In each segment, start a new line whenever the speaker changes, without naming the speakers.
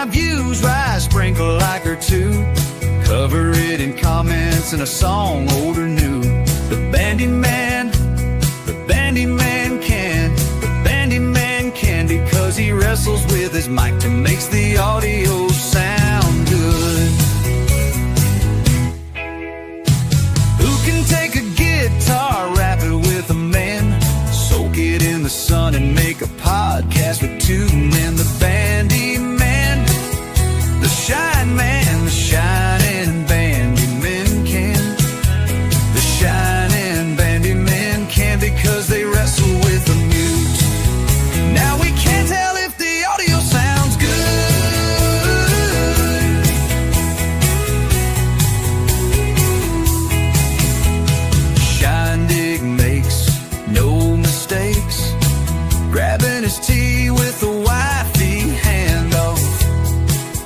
my views, right? Sprinkle a like or two. Cover it in comments and a song, old or new. The bandy man can because he wrestles with his mic and makes the audio sound good. Who can take a guitar, wrap it with a man, soak it in the sun and make a podcast with two men? The bandy man, the shine man, the shining bandy men can. The shining bandy men can because they wrestle with the mute. Now we can't tell if the audio sounds good. Shindig makes no mistakes, grabbing his tea with a wifey handoff.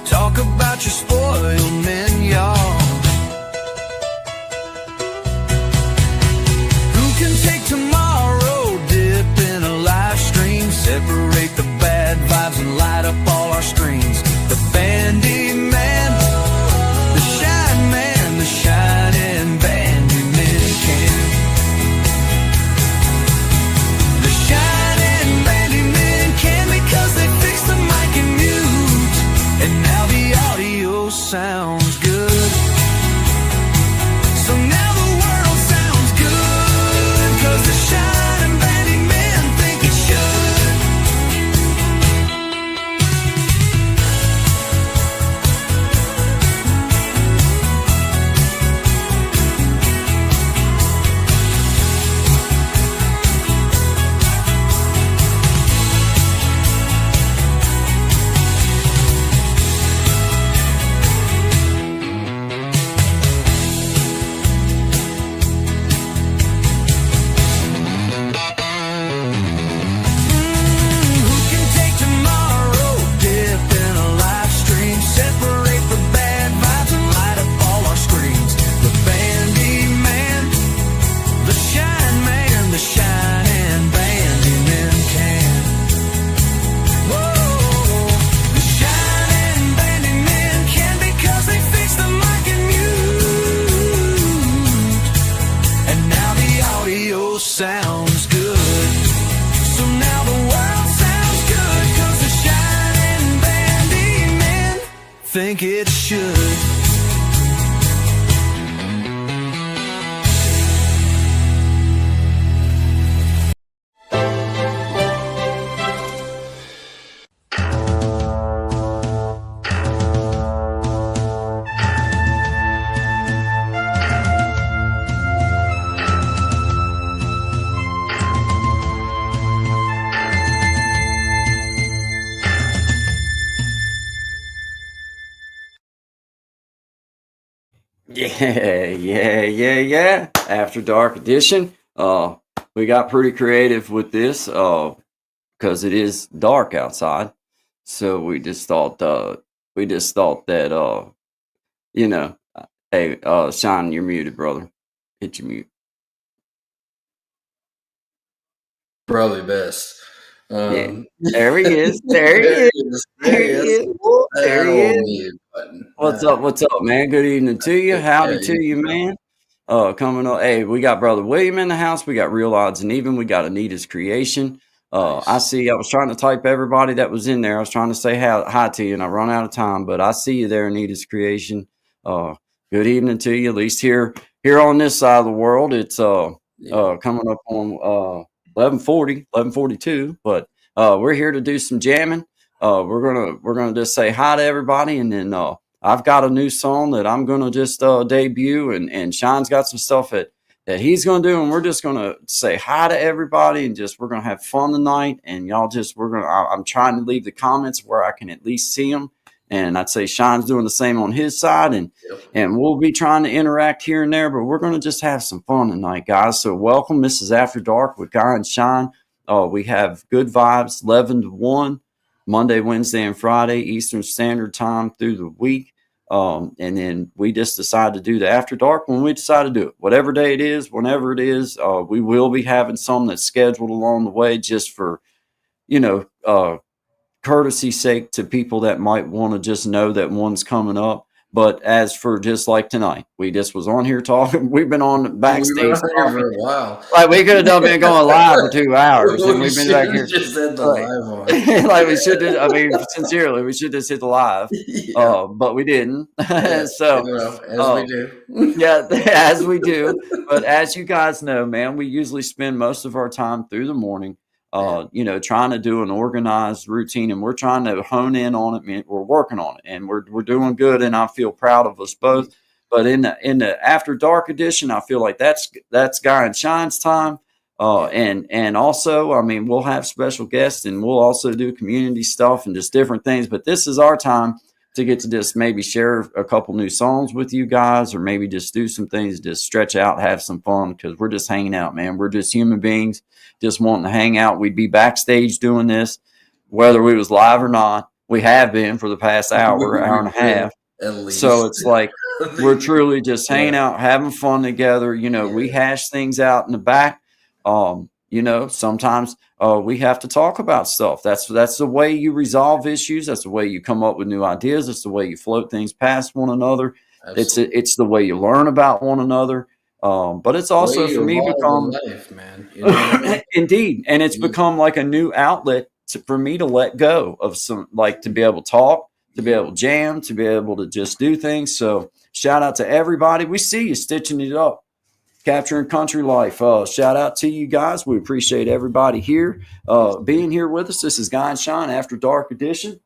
Talk about your spoiled men, y'all. Who can take tomorrow, dip in a live stream, separate the bad vibes and light up all our screens? The bandy man, the shine man, the shining bandy men can. The shining bandy men can because they fixed the mic and mute, and now the audio sounds good. So now the world sounds good because the shining bandy men think it should. Who can take tomorrow, dip in a live stream, separate the bad vibes and light up all our screens? The bandy man, the shine man, the shining bandy men can. Whoa, the shining bandy men can because they fix the mic and mute, and now the audio sounds good. So now the world sounds good because the shining bandy men think it should.
Yeah. After Dark Edition. We got pretty creative with this because it is dark outside. So we just thought that hey, Sean, you're muted, brother. Hit your mute.
Probably best.
Yeah. There he is. There he is. There he is. There he is. What's up, man? Good evening to you. Howdy to you, man. Coming up. Hey, we got Brother William in the house. We got Real Odds and Even. We got Anita's Creation.
Nice.
I see. I was trying to type everybody that was in there. I was trying to say hi to you, and I run out of time. But I see you there, Anita's Creation. Good evening to you. At least here on this side of the world, it's coming up on 11:42. But we're here to do some jamming. We're gonna just say hi to everybody, and then I've got a new song that I'm gonna just debut, and Sean's got some stuff that he's gonna do, and we're just gonna say hi to everybody, and we're gonna have fun tonight. And y'all I'm trying to leave the comments where I can at least see them, and I'd say Sean's doing the same on his side, and we'll be trying to interact here and there, but we're gonna just have some fun tonight, guys. So welcome. This is After Dark with Guy and Sean. We have good vibes, 11 to 1. Monday, Wednesday, and Friday, Eastern Standard Time through the week. And then we just decide to do the After Dark when we decide to do it. Whatever day it is, whenever it is, we will be having some that's scheduled along the way just for, courtesy sake to people that might want to just know that one's coming up. But as for just like tonight, we just was on here talking. We've been on
We've been
backstage
on here
talking.
for a while.
Like we could have been going live for 2 hours, and
We
we've been
should
back
have
here.
just had the
Like,
live on.
like we should. I mean, sincerely, we should just hit the live,
Yeah,
but we didn't.
yeah,
So,
as we
uh,
do.
yeah, as we do. But as you guys know, man, we usually spend most of our time through the morning,
Yeah,
trying to do an organized routine, and we're trying to hone in on it. Man, we're working on it, and we're doing good, and I feel proud of us both. But in the after dark edition, I feel like that's Guy and Shine's time.
yeah,
And also, I mean, we'll have special guests, and we'll also do community stuff and just different things. But this is our time to get to just maybe share a couple new songs with you guys, or maybe just do some things, just stretch out, have some fun, because we're just hanging out, man. We're just human beings just wanting to hang out. We'd be backstage doing this, whether we was live or not. We have been for the past hour and a half.
at
So
least.
it's like we're truly just hanging
Yeah,
out, having fun together. We
yeah,
hash things out in the back. Sometimes we have to talk about stuff. That's the way you resolve issues. That's the way you come up with new ideas. That's the way you float things past one another.
absolutely.
It's the way you learn about one another. But it's
The way
also for
you
me
evolve in
become
life, man. You know what I mean?
indeed, and it's
You,
become like a new outlet for me to let go of some, like to be able to talk, to be able to jam, to be able to just do things. So shout out to everybody. We see you stitching it up, capturing country life. Shout out to you guys. We appreciate everybody here being here with us. This is Guy and Shine After Dark Edition.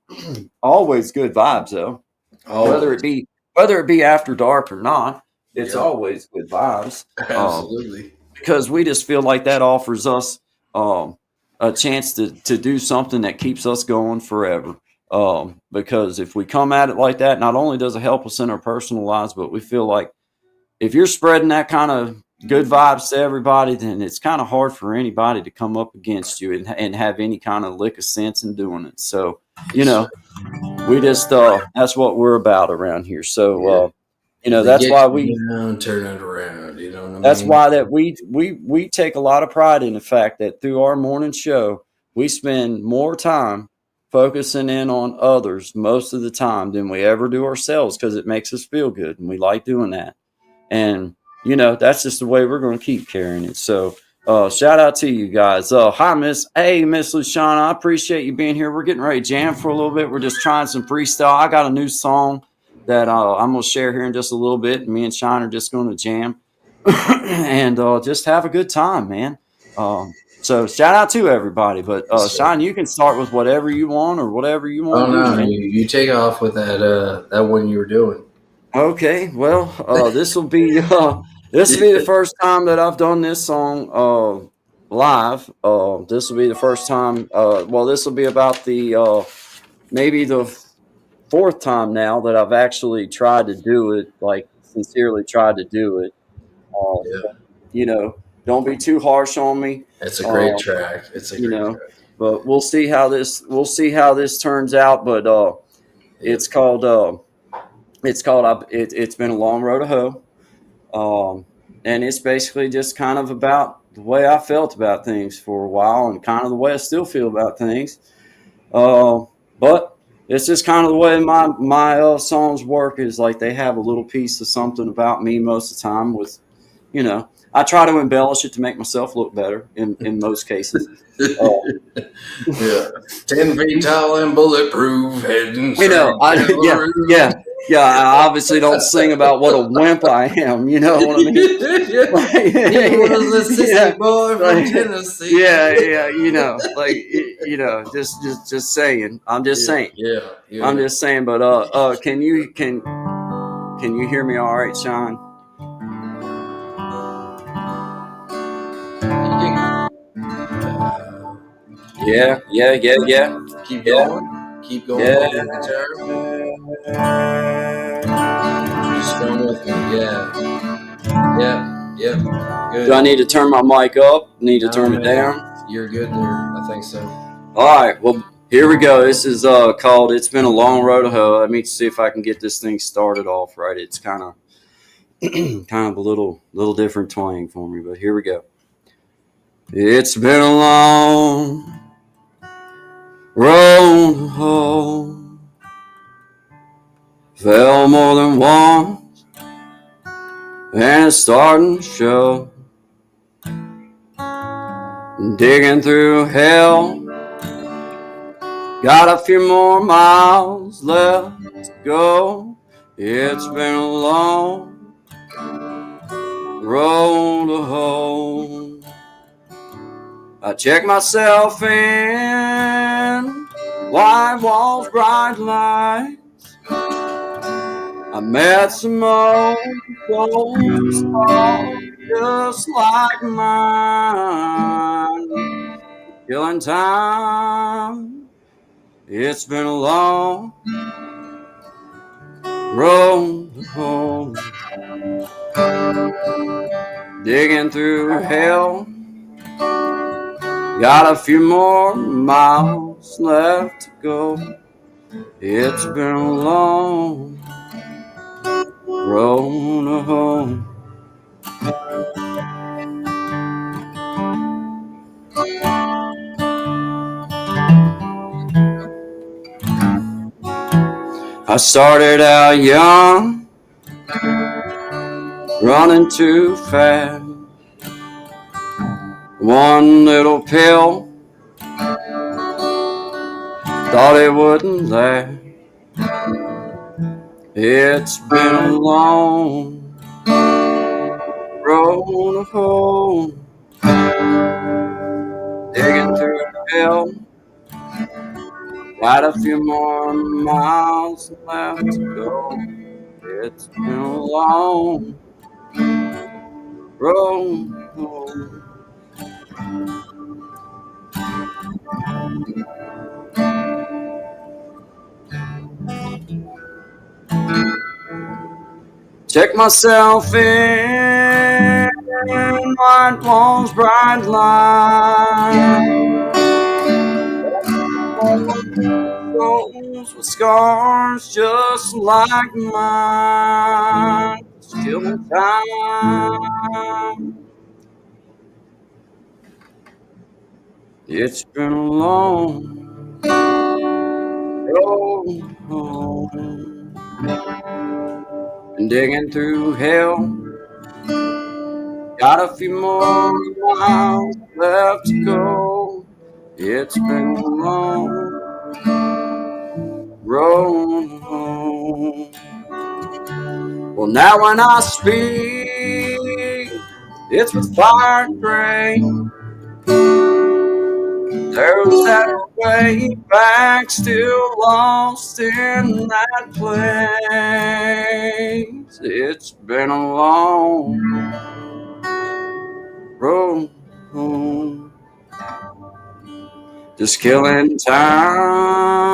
Always good vibes though, whether
always.
it be whether it be after dark or not. It's
Yep,
always good vibes.
absolutely.
Because we just feel like that offers us um, a chance to do something that keeps us going forever. Because if we come at it like that, not only does it help us in our personal lives, but we feel like if you're spreading that kind of good vibes to everybody, then it's kind of hard for anybody to come up against you and have any kind of lick of sense in doing it. So, you
Yes, sir.
know, we just that's what we're about around here. So,
Yeah. If they
that's
get
why we
you down, turn it around. You know what I
that's
mean?
why that we take a lot of pride in the fact that through our morning show, we spend more time focusing in on others most of the time than we ever do ourselves, because it makes us feel good and we like doing that. And that's just the way we're going to keep carrying it. So shout out to you guys. Hi, Miss Luciana. I appreciate you being here. We're getting ready to jam for a little bit. We're just trying some freestyle. I got a new song that I'm going to share here in just a little bit. Me and Shine are just going to jam and just have a good time, man. So shout out to everybody. But
Yes, sir.
Shine, you can start with whatever you want or whatever you
Oh
want to do,
no,
man.
you take off with that one you were doing.
Okay, well, this will be the first time that I've done this song live. This will be the first time. Well, this will be about the maybe the fourth time now that I've actually tried to do it, like sincerely tried to do it.
Yeah,
But, don't be too harsh on me.
it's a great
Uh,
track. It's a
you
great
know,
track.
but we'll see how this turns out. But
Yep.
it's called it's been a long road to hoe. And it's basically just kind of about the way I felt about things for a while, and kind of the way I still feel about things. Uh, but it's just kind of the way my songs work, is like they have a little piece of something about me most of the time. I try to embellish it to make myself look better in most cases. Uh,
Yeah. 10 feet tall and bulletproof, heading
You know,
straight
I
down
yeah,
the
yeah, yeah. I obviously don't sing about what a wimp I am. You know what I mean?
road.
Like,
He was a
yeah,
sissy boy from
like,
Tennessee.
yeah. Just saying. I'm just
Yeah,
saying.
yeah,
I'm
yeah.
just saying. But can you hear me all right, Sean?
You can uh,
Yeah, yeah, yeah, yeah,
keep
yeah,
going. Keep going
yeah.
with your guitar. Just strum with me. Yeah, yep, yep.
Do I
Good.
need to turn my mic up? Need to
No,
turn it
man,
down?
you're good there. I think so.
All right. Well, here we go. This is called "It's Been a Long Road to Hoe." Let me see if I can get this thing started off right. It's kind of kind of a little different twang for me, but here we go. It's been a long Roll home. Fell more than once, and it's starting to show. Digging through hell, got a few more miles left to go. It's been a long road to home. I check myself in, white walls, bright lights. I met some old stars just like mine. Killing time, it's been a long road home. Digging through hell, got a few more miles left to go. It's been a long road home. I started out young, running too fast. One little pill, thought it wouldn't last. It's been a long road home. Digging through hell, got a few more miles left to go. It's been a long road home. Check myself in, white walls, bright lights. Those with scars just like mine. Still in time. It's been a long road home. And digging through hell, got a few more miles left to go. It's been a long road home. Well, now when I speak, it's with fire and grace. There's that way back, still lost in that place. It's been a long road home. Just killing time,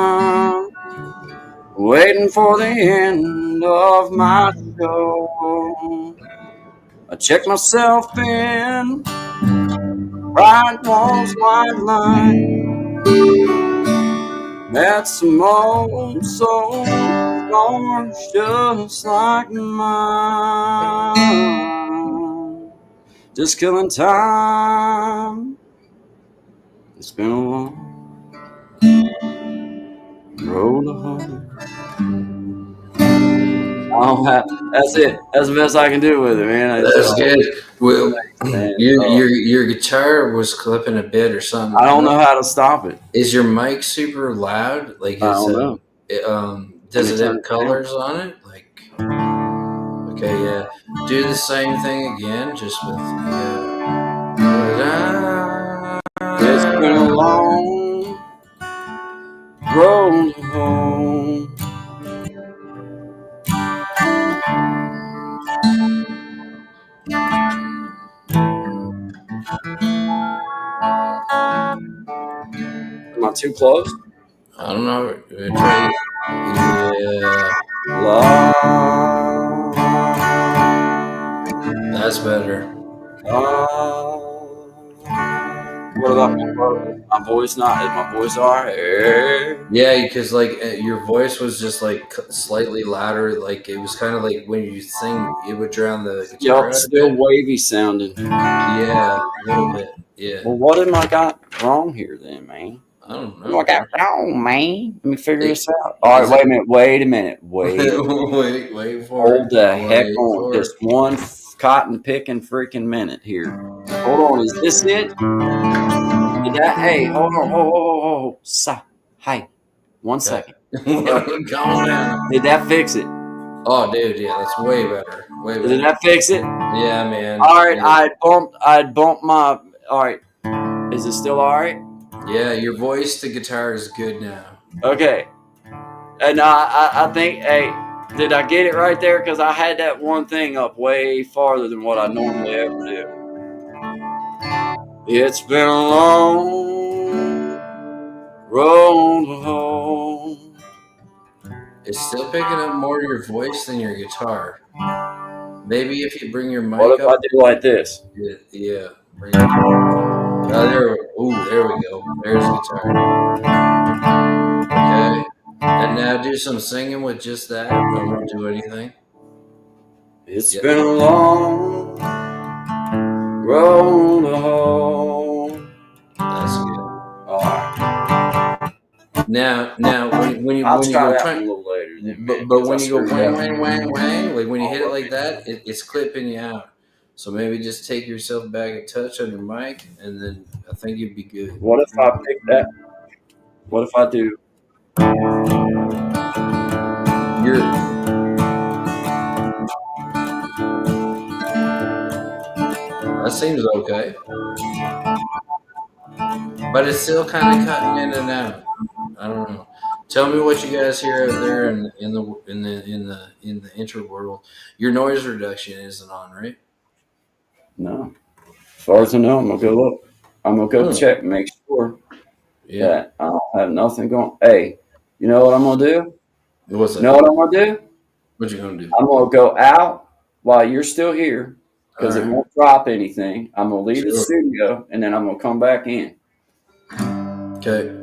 waiting for the end of my show. I check myself in, bright walls, white line. Met some old soul scars just like mine. Just killing time. It's been a long road home. That's it. That's the best I can do with it, man.
That's good. Well,
Man,
your guitar was clipping a bit or something.
I don't know how to stop it.
Is your mic super loud? Like,
I don't know.
Does it have colors on it? Like, okay, yeah. Do the same thing again, just with
It's been a long road home. Am I too close?
I don't know. Try, yeah. That's better.
What about my voice? Not is my voice alright?
Yeah, because like your voice was just like slightly louder. Like it was kind of like when you sing, it would drown the guitar.
Yup, still wavy sounding.
Yeah, a little bit. Yeah.
Well, what am I got wrong here then, man?
I I don't know.
What got wrong, man? Let me figure
Hey,
this out. All right,
is
wait a minute. Wait.
wait for
Hold
it.
the heck
Wait
on.
for
Just
it.
one cotton picking freaking minute here. Hold on. Is this it? Did that? Hey, hold on. Hold. Stop. Hey, 1
Okay.
second. Yo,
Calm down.
did that fix it?
Oh, dude, yeah, that's way better. Way
Did
better.
that fix it?
Yeah, man.
All right.
Yeah.
I'd bumped my. All right. Is it still all right?
Yeah, your voice to guitar is good now.
Okay. And I think, hey, did I get it right there? Because I had that one thing up way farther than what I normally ever do. It's been a long road home.
It's still picking up more of your voice than your guitar. Maybe if you bring your
What
mic
if I
up.
do like this?
Yeah. Bring it. There we go. There's guitar. Okay. And now do some singing with just that. I won't do anything.
It's
Yeah.
been a long road home.
That's good.
All right.
Now,
I'll
when you
try
go
that
try,
one a little later then, man,
but
because I
when you go
screwed
wang
that
wang wang wang, like when you hit it
all up.
like that, it's clipping you out. So maybe just take yourself back a touch on your mic, and then I think you'd be good.
What if I pick that? What if I do?
You're that seems okay, but it's still kind of cutting in and out. I don't know. Tell me what you guys hear out there in the interworld. Your noise reduction isn't on, right?
No. As far as I know, I'm gonna go look. I'm gonna go
Huh.
check and make sure
Yeah.
that I don't have nothing going. Hey, you know what I'm gonna do?
What's
You know
that?
what I'm gonna do?
What you gonna do?
I'm gonna go out while you're still here
All
because it
right.
won't drop anything. I'm gonna leave the
Sure.
studio and then I'm gonna come back in.
Okay.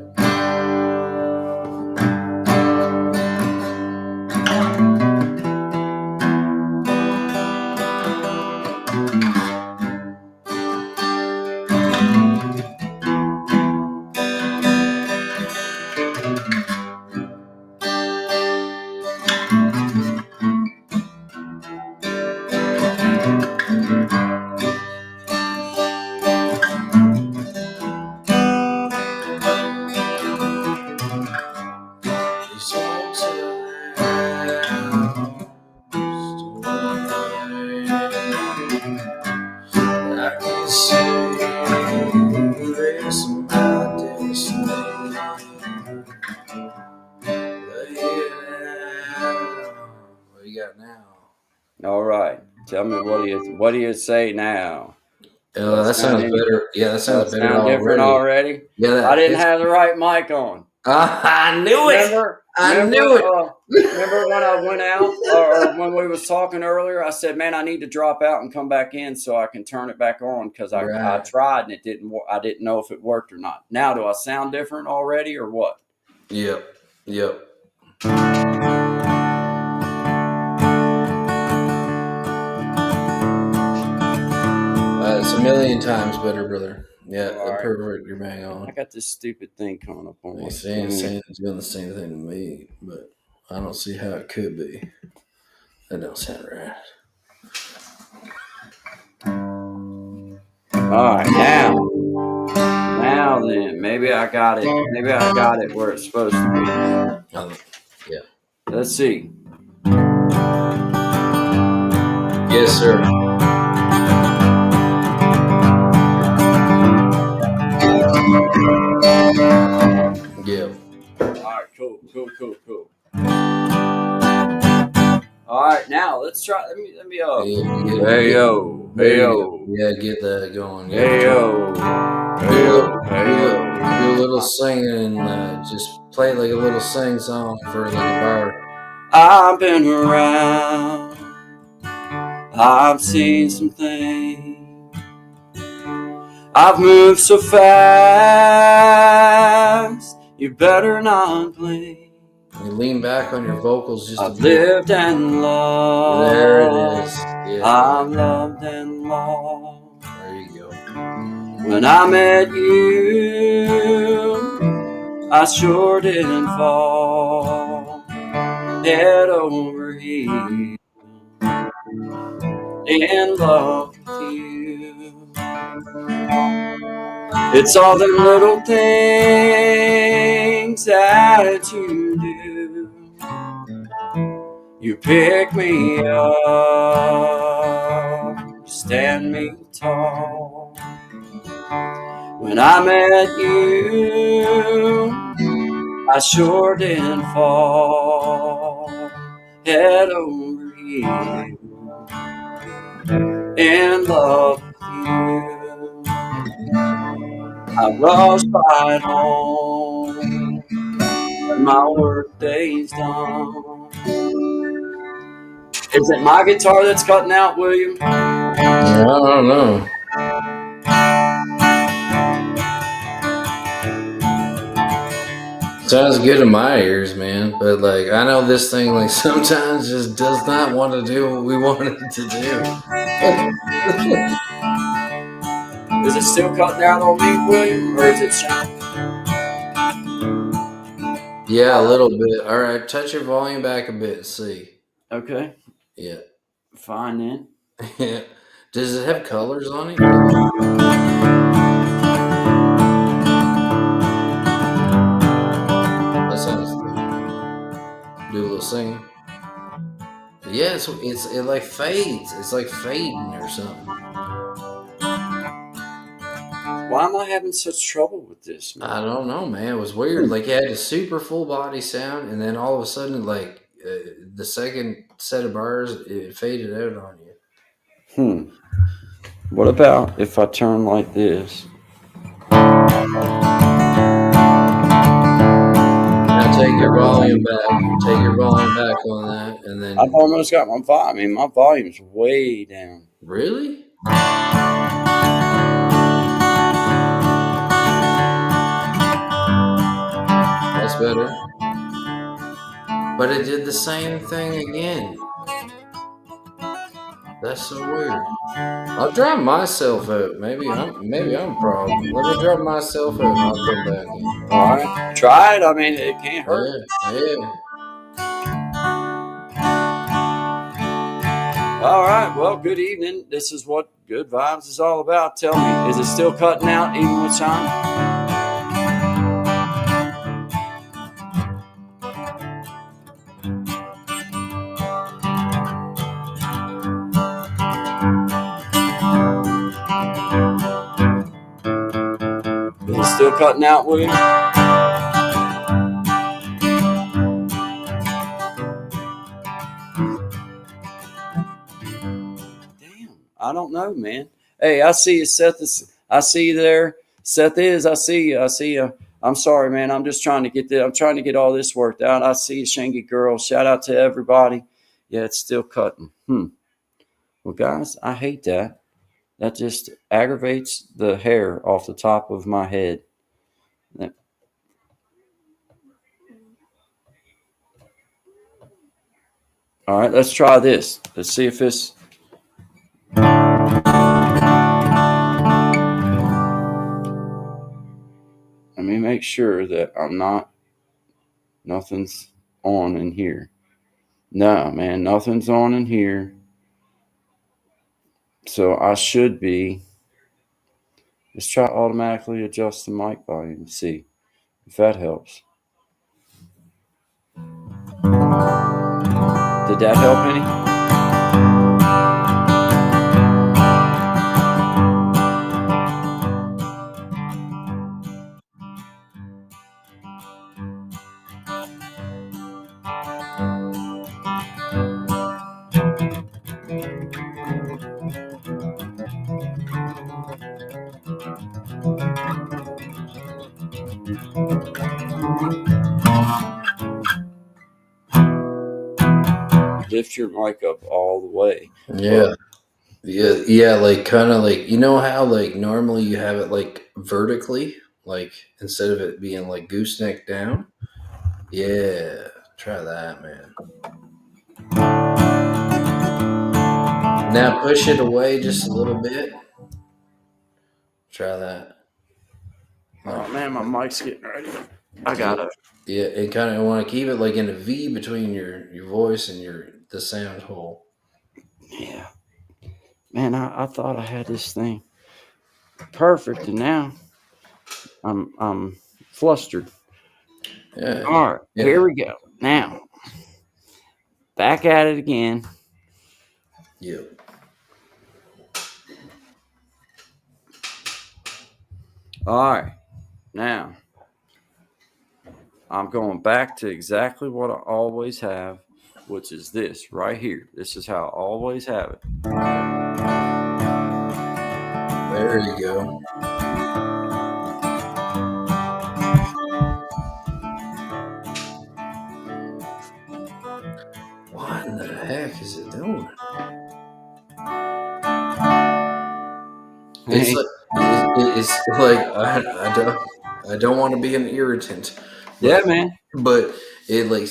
I can see erase my destiny. What you got now?
All right. Tell me what do you say now? Does that
That
sound
sounds
any
better. Yeah, that sounds
does that
better
sound different
already.
already?
Yeah,
I
that
didn't
it's.
have the right mic on.
I knew it.
Remember,
I
remember,
knew it.
remember when I went out or when we was talking earlier, I said, man, I need to drop out and come back in so I can turn it back on because I
Right.
tried and it didn't work. I didn't know if it worked or not. Now, do I sound different already or what?
Yep. Yep. It's a million times better, brother. Yeah,
All right.
perfect. You're bang
I
on.
got this stupid thing coming up on my
He's saying
screen.
doing the same thing to me, but I don't see how it could be. That don't sound right.
All right, now then, maybe I got it. Maybe I got it where it's supposed to
Yeah.
be. Let's see.
Yes, sir. Yeah.
All right, cool. All right, now let's try. Let me Hey yo,
There
hey
you go.
yo,
Yeah, get that going. Yeah.
hey yo, hey yo, hey
Do a
yo.
little singing. Just play like a little sing song for like a bar.
I've been around. I've seen some things. I've moved so fast. You better not blink.
You lean back on your vocals just a
I've
bit.
lived and loved.
There it is. Yeah.
I've loved and lost.
There you go.
When I met you, I sure didn't fall head over heels in love with you. It's all the little things that you do. You pick me up, stand me tall. When I met you, I sure didn't fall head over heels in love with you. I rush right home when my work day's done. Is it my guitar that's cutting out, William?
I don't know. Sounds good in my ears, man. But like, I know this thing like sometimes just does not want to do what we want it to do.
Is it still cutting out on me, William, or is it shining?
Yeah, a little bit. All right, touch your volume back a bit. See.
Okay,
Yeah.
fine then.
Yeah. Does it have colors on it? That sounds good. Do a little singing. Yeah, it like fades. It's like fading or something.
Why am I having such trouble with this, man?
I don't know, man. It was weird. Like, it had a super full body sound, and then all of a sudden, like the second set of bars, it faded out on you.
What about if I turn like this?
Now take your volume back. Take your volume back on that, and then
I've almost got my volume. I mean, my volume's way down.
really. That's better. But it did the same thing again. That's so weird. I'll drop myself out. Maybe I'm a problem. Let me drop myself out and I'll come back in.
All right, try it. I mean, it can't hurt.
Yeah.
All right. Well, good evening. This is what Good Vibes is all about. Tell me, is it still cutting out even with shine? Is it still cutting out, William? Damn, I don't know, man. Hey, I see you, Seth. I see you there. Seth is. I see you. I see you. I'm sorry, man. I'm just trying to get I'm trying to get all this worked out. I see you, Shangy girl. Shout out to everybody. Yeah, it's still cutting. Well, guys, I hate that. That just aggravates the hair off the top of my head. All right, let's try this. Let's see if this. Let me make sure that nothing's on in here. No, man, nothing's on in here. So I should be. Let's try automatically adjust the mic volume. See if that helps. Did that help any? Lift your mic up all the way.
Yeah. Yeah, like kind of like, you know how like normally you have it like vertically, like instead of it being like gooseneck down? Yeah, try that, man. Now push it away just a little bit. Try that.
Oh man, my mic's getting ready I gotta.
Yeah, and kind of want to keep it like in a V between your voice and the sound hole.
Yeah, man. I thought I had this thing perfect, and now I'm flustered.
Yeah,
All right,
yeah,
here we go. Now back at it again.
yeah.
All right, now I'm going back to exactly what I always have, which is this right here. This is how I always have it.
There you go. What in the heck is it doing? It's
Hey,
like it's like I don't want to be an irritant,
yeah,
but
man.
but it like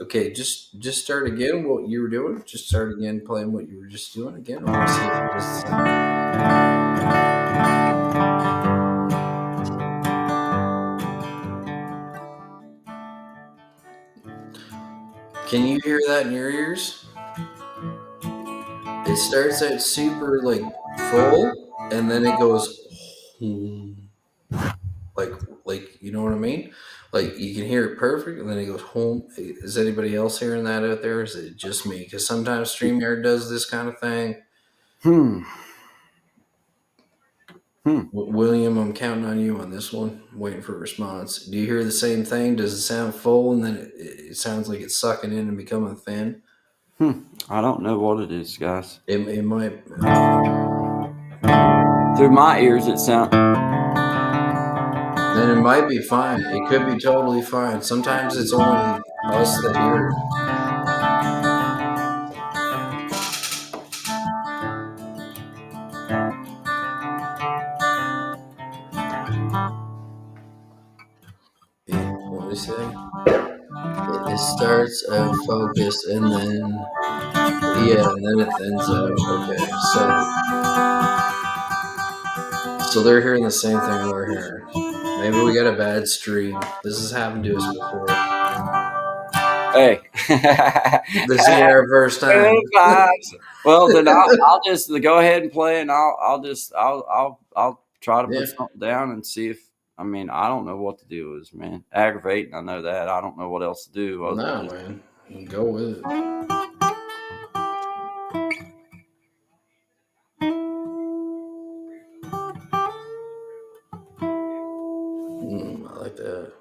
okay. Just start again. What you were doing? Just start again, playing what you were just doing again. I want to see if it does the same. Can you hear that in your ears? It starts out super like full, and then it goes like like you know what I mean? Like you can hear it perfect, and then it goes home. Is anybody else hearing that out there? Or is it just me? Because sometimes StreamYard does this kind of thing.
Hmm. Hmm.
William, I'm counting on you on this one. I'm waiting for a response. Do you hear the same thing? Does it sound full, and then it sounds like it's sucking in and becoming thin?
Hmm. I don't know what it is, guys.
It might.
Through my ears, it sounds.
Then it might be fine. It could be totally fine. Sometimes it's only us that hear it. What do we say? It starts out focused and then yeah, and then it thins out. Okay, so they're hearing the same thing we're hearing. Maybe we got a bad stream. This has happened to us before.
Hey.
This ain't our first
Good
time.
vibes. Well, then I'll just go ahead and play, and I'll try to
Yeah,
put something down and see if. I mean, I don't know what to do is, man. Aggravating, I know that. I don't know what else to do other
no,
than just.
man, go with it. I like that.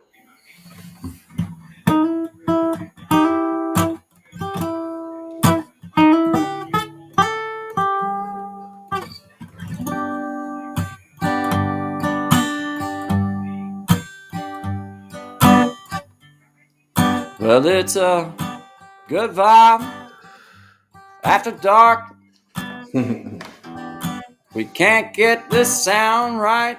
Well, it's a good vibe after dark. We can't get this sound right.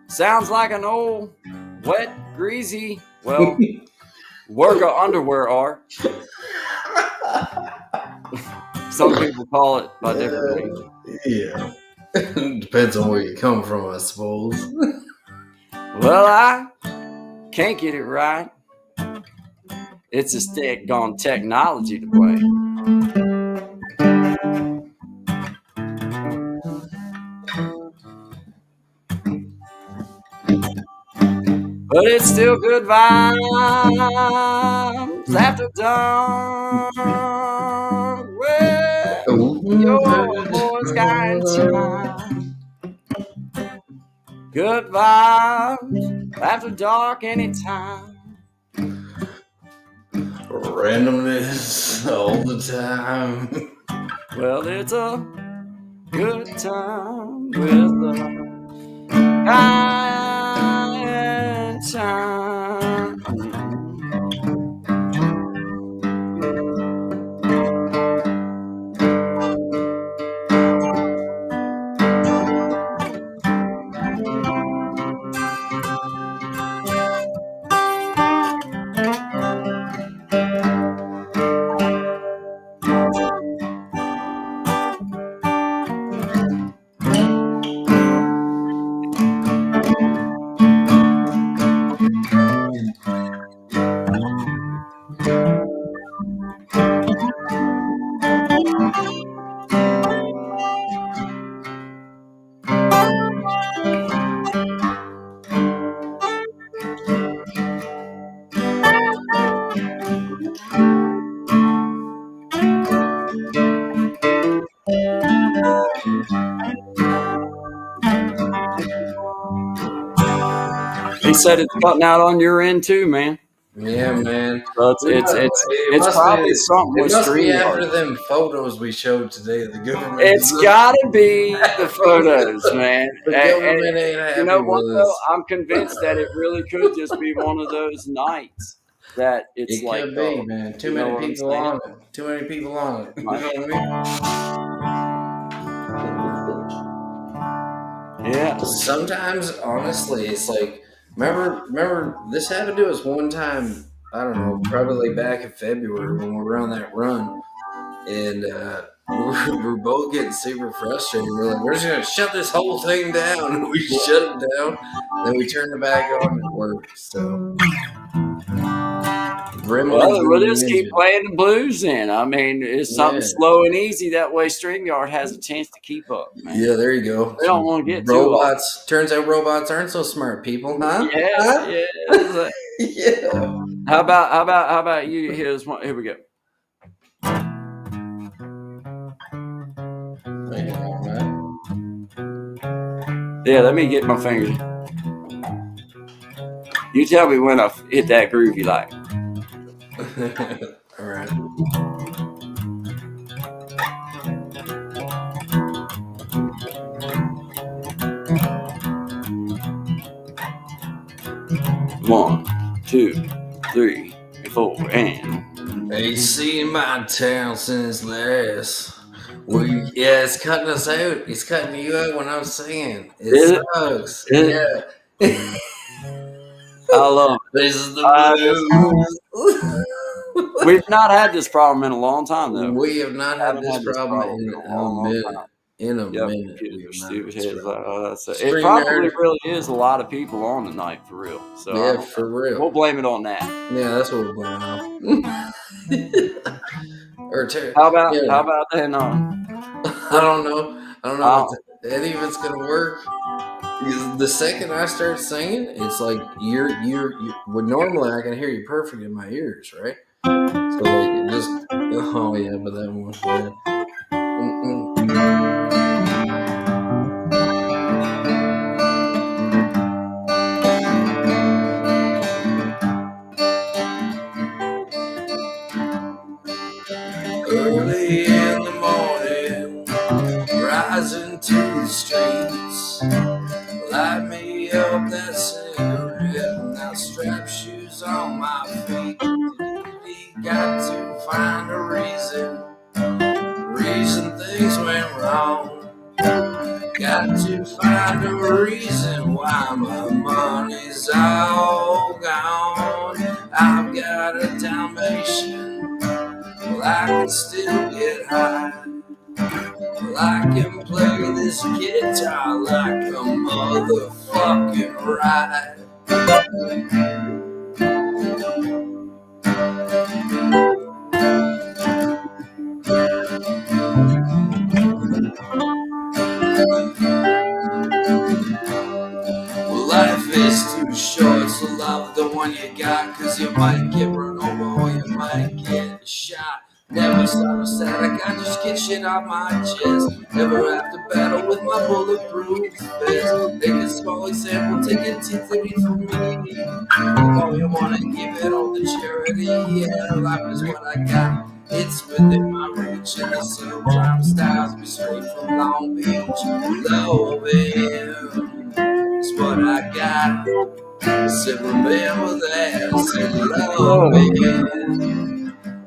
Sounds like an old, wet, greasy, well, work of underwear art. Some people call it by different names.
Yeah. Depends on where you come from, I suppose.
Well, I can't get it right. It's a stick on technology to play. But it's still good vibes after dark. Well, your voice kind shine. Good vibes after dark anytime.
Randomness all the time.
Well, it's a good time with the kind time. said it's cutting out on your end too, man.
Yeah, man.
So it's
must
probably
be,
something
it
with
must be after
StreamYard.
them photos we showed today. The government,
It's gotta be the photos, man.
the
And
government ain't
you
happy
know what
with
though?
us.
I'm convinced that it really could just be one of those nights that it's
It
like,
could be, man. Too
you know
many
what I'm
people
saying?
on it. Too many people on it. You know
Like,
what I mean?
yeah.
Sometimes, honestly, it's like, remember, this happened to us one time. I don't know, probably back in February when we were on that run, and we're both getting super frustrated. We're like, we're just gonna shut this whole thing down. We shut it down, then we turned it back on, and it worked. So, Gremlins
Well,
and
we'll
the
just keep
Ninja.
playing the blues then. I mean, it's something
Yeah.
slow and easy. That way StreamYard has a chance to keep up, man.
Yeah, there you go.
They don't want to get too old.
Robots. Turns out robots aren't so smart, people, huh?
Yeah,
Huh?
yeah. It's like-
Yeah.
how about you? Here's one. Here we go.
Hang on, man.
Yeah, let me get my fingers. You tell me when I hit that groove you like.
All right.
One, two, three, four, and
Hey, seen my town since last. Yeah, it's cutting us out. It's cutting you out when I'm singing. It
is it?
sucks.
Is it?
Yeah.
I love it.
This is the blues.
We've not had this problem in a long time, though.
We have not had
Haven't
this
had this
problem
problem
in
in a
a
long, long
minute.
time.
In a
Yeah,
minute, we
computers
have
are
not had
stupid
this
heads.
problem.
It probably
StreamYard.
really is a lot of people on tonight for real. So I
Yeah,
don't
for
know.
real.
We'll blame it on that.
Yeah, that's what we're blaming on. Or
How about
yeah,
then?
I don't know. I don't know if any of it's gonna work. Because the second I start singing, it's like you're. Well, normally I can hear you perfect in my ears, right? So like it just. Oh yeah, but that one was bad. Mm-mm. Early in the morning, rising to the streets, light me up that cigarette, and I'll strap shoes on my feet. Got to find a reason things went wrong. Got to find a reason why my money's all gone. I've got a Dalmatian, well I can still get high. Well I can play this guitar like a motherfucking ride. Well, life is too short, so love the one you got, cause you might get run over or you might get shot. Never start a static, I just get shit off my chest. Never have to battle with my bulletproof vest. Take a small example, take a T-30 from me. Oh, you wanna give it all to charity? Yeah, life is what I got. It's within my reach, and the subprime styles be straight from Long Beach. Loving is what I got. Said remember that. Said loving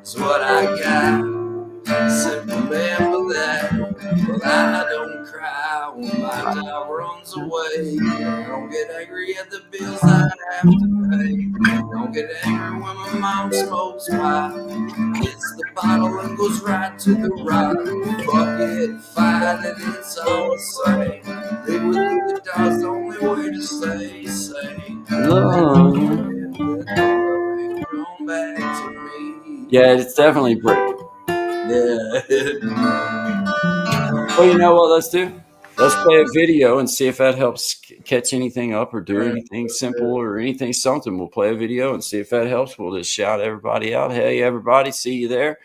is what I got. Said remember that. Well, I don't cry when my dog runs away. I don't get angry at the bills I have to pay. Don't get angry when my mom smokes pot. Hits the bottle and goes right to the rock. Fuck it, fight it, it's all the same. Live with the dog's the only way to stay sane.
Love.
Come back to me.
Yeah, it's definitely pretty.
Yeah.
Well, you know what? Let's do. Let's play a video and see if that helps catch anything up or do anything simple or anything something. We'll play a video and see if that helps. We'll just shout everybody out. Hey, everybody, see you there.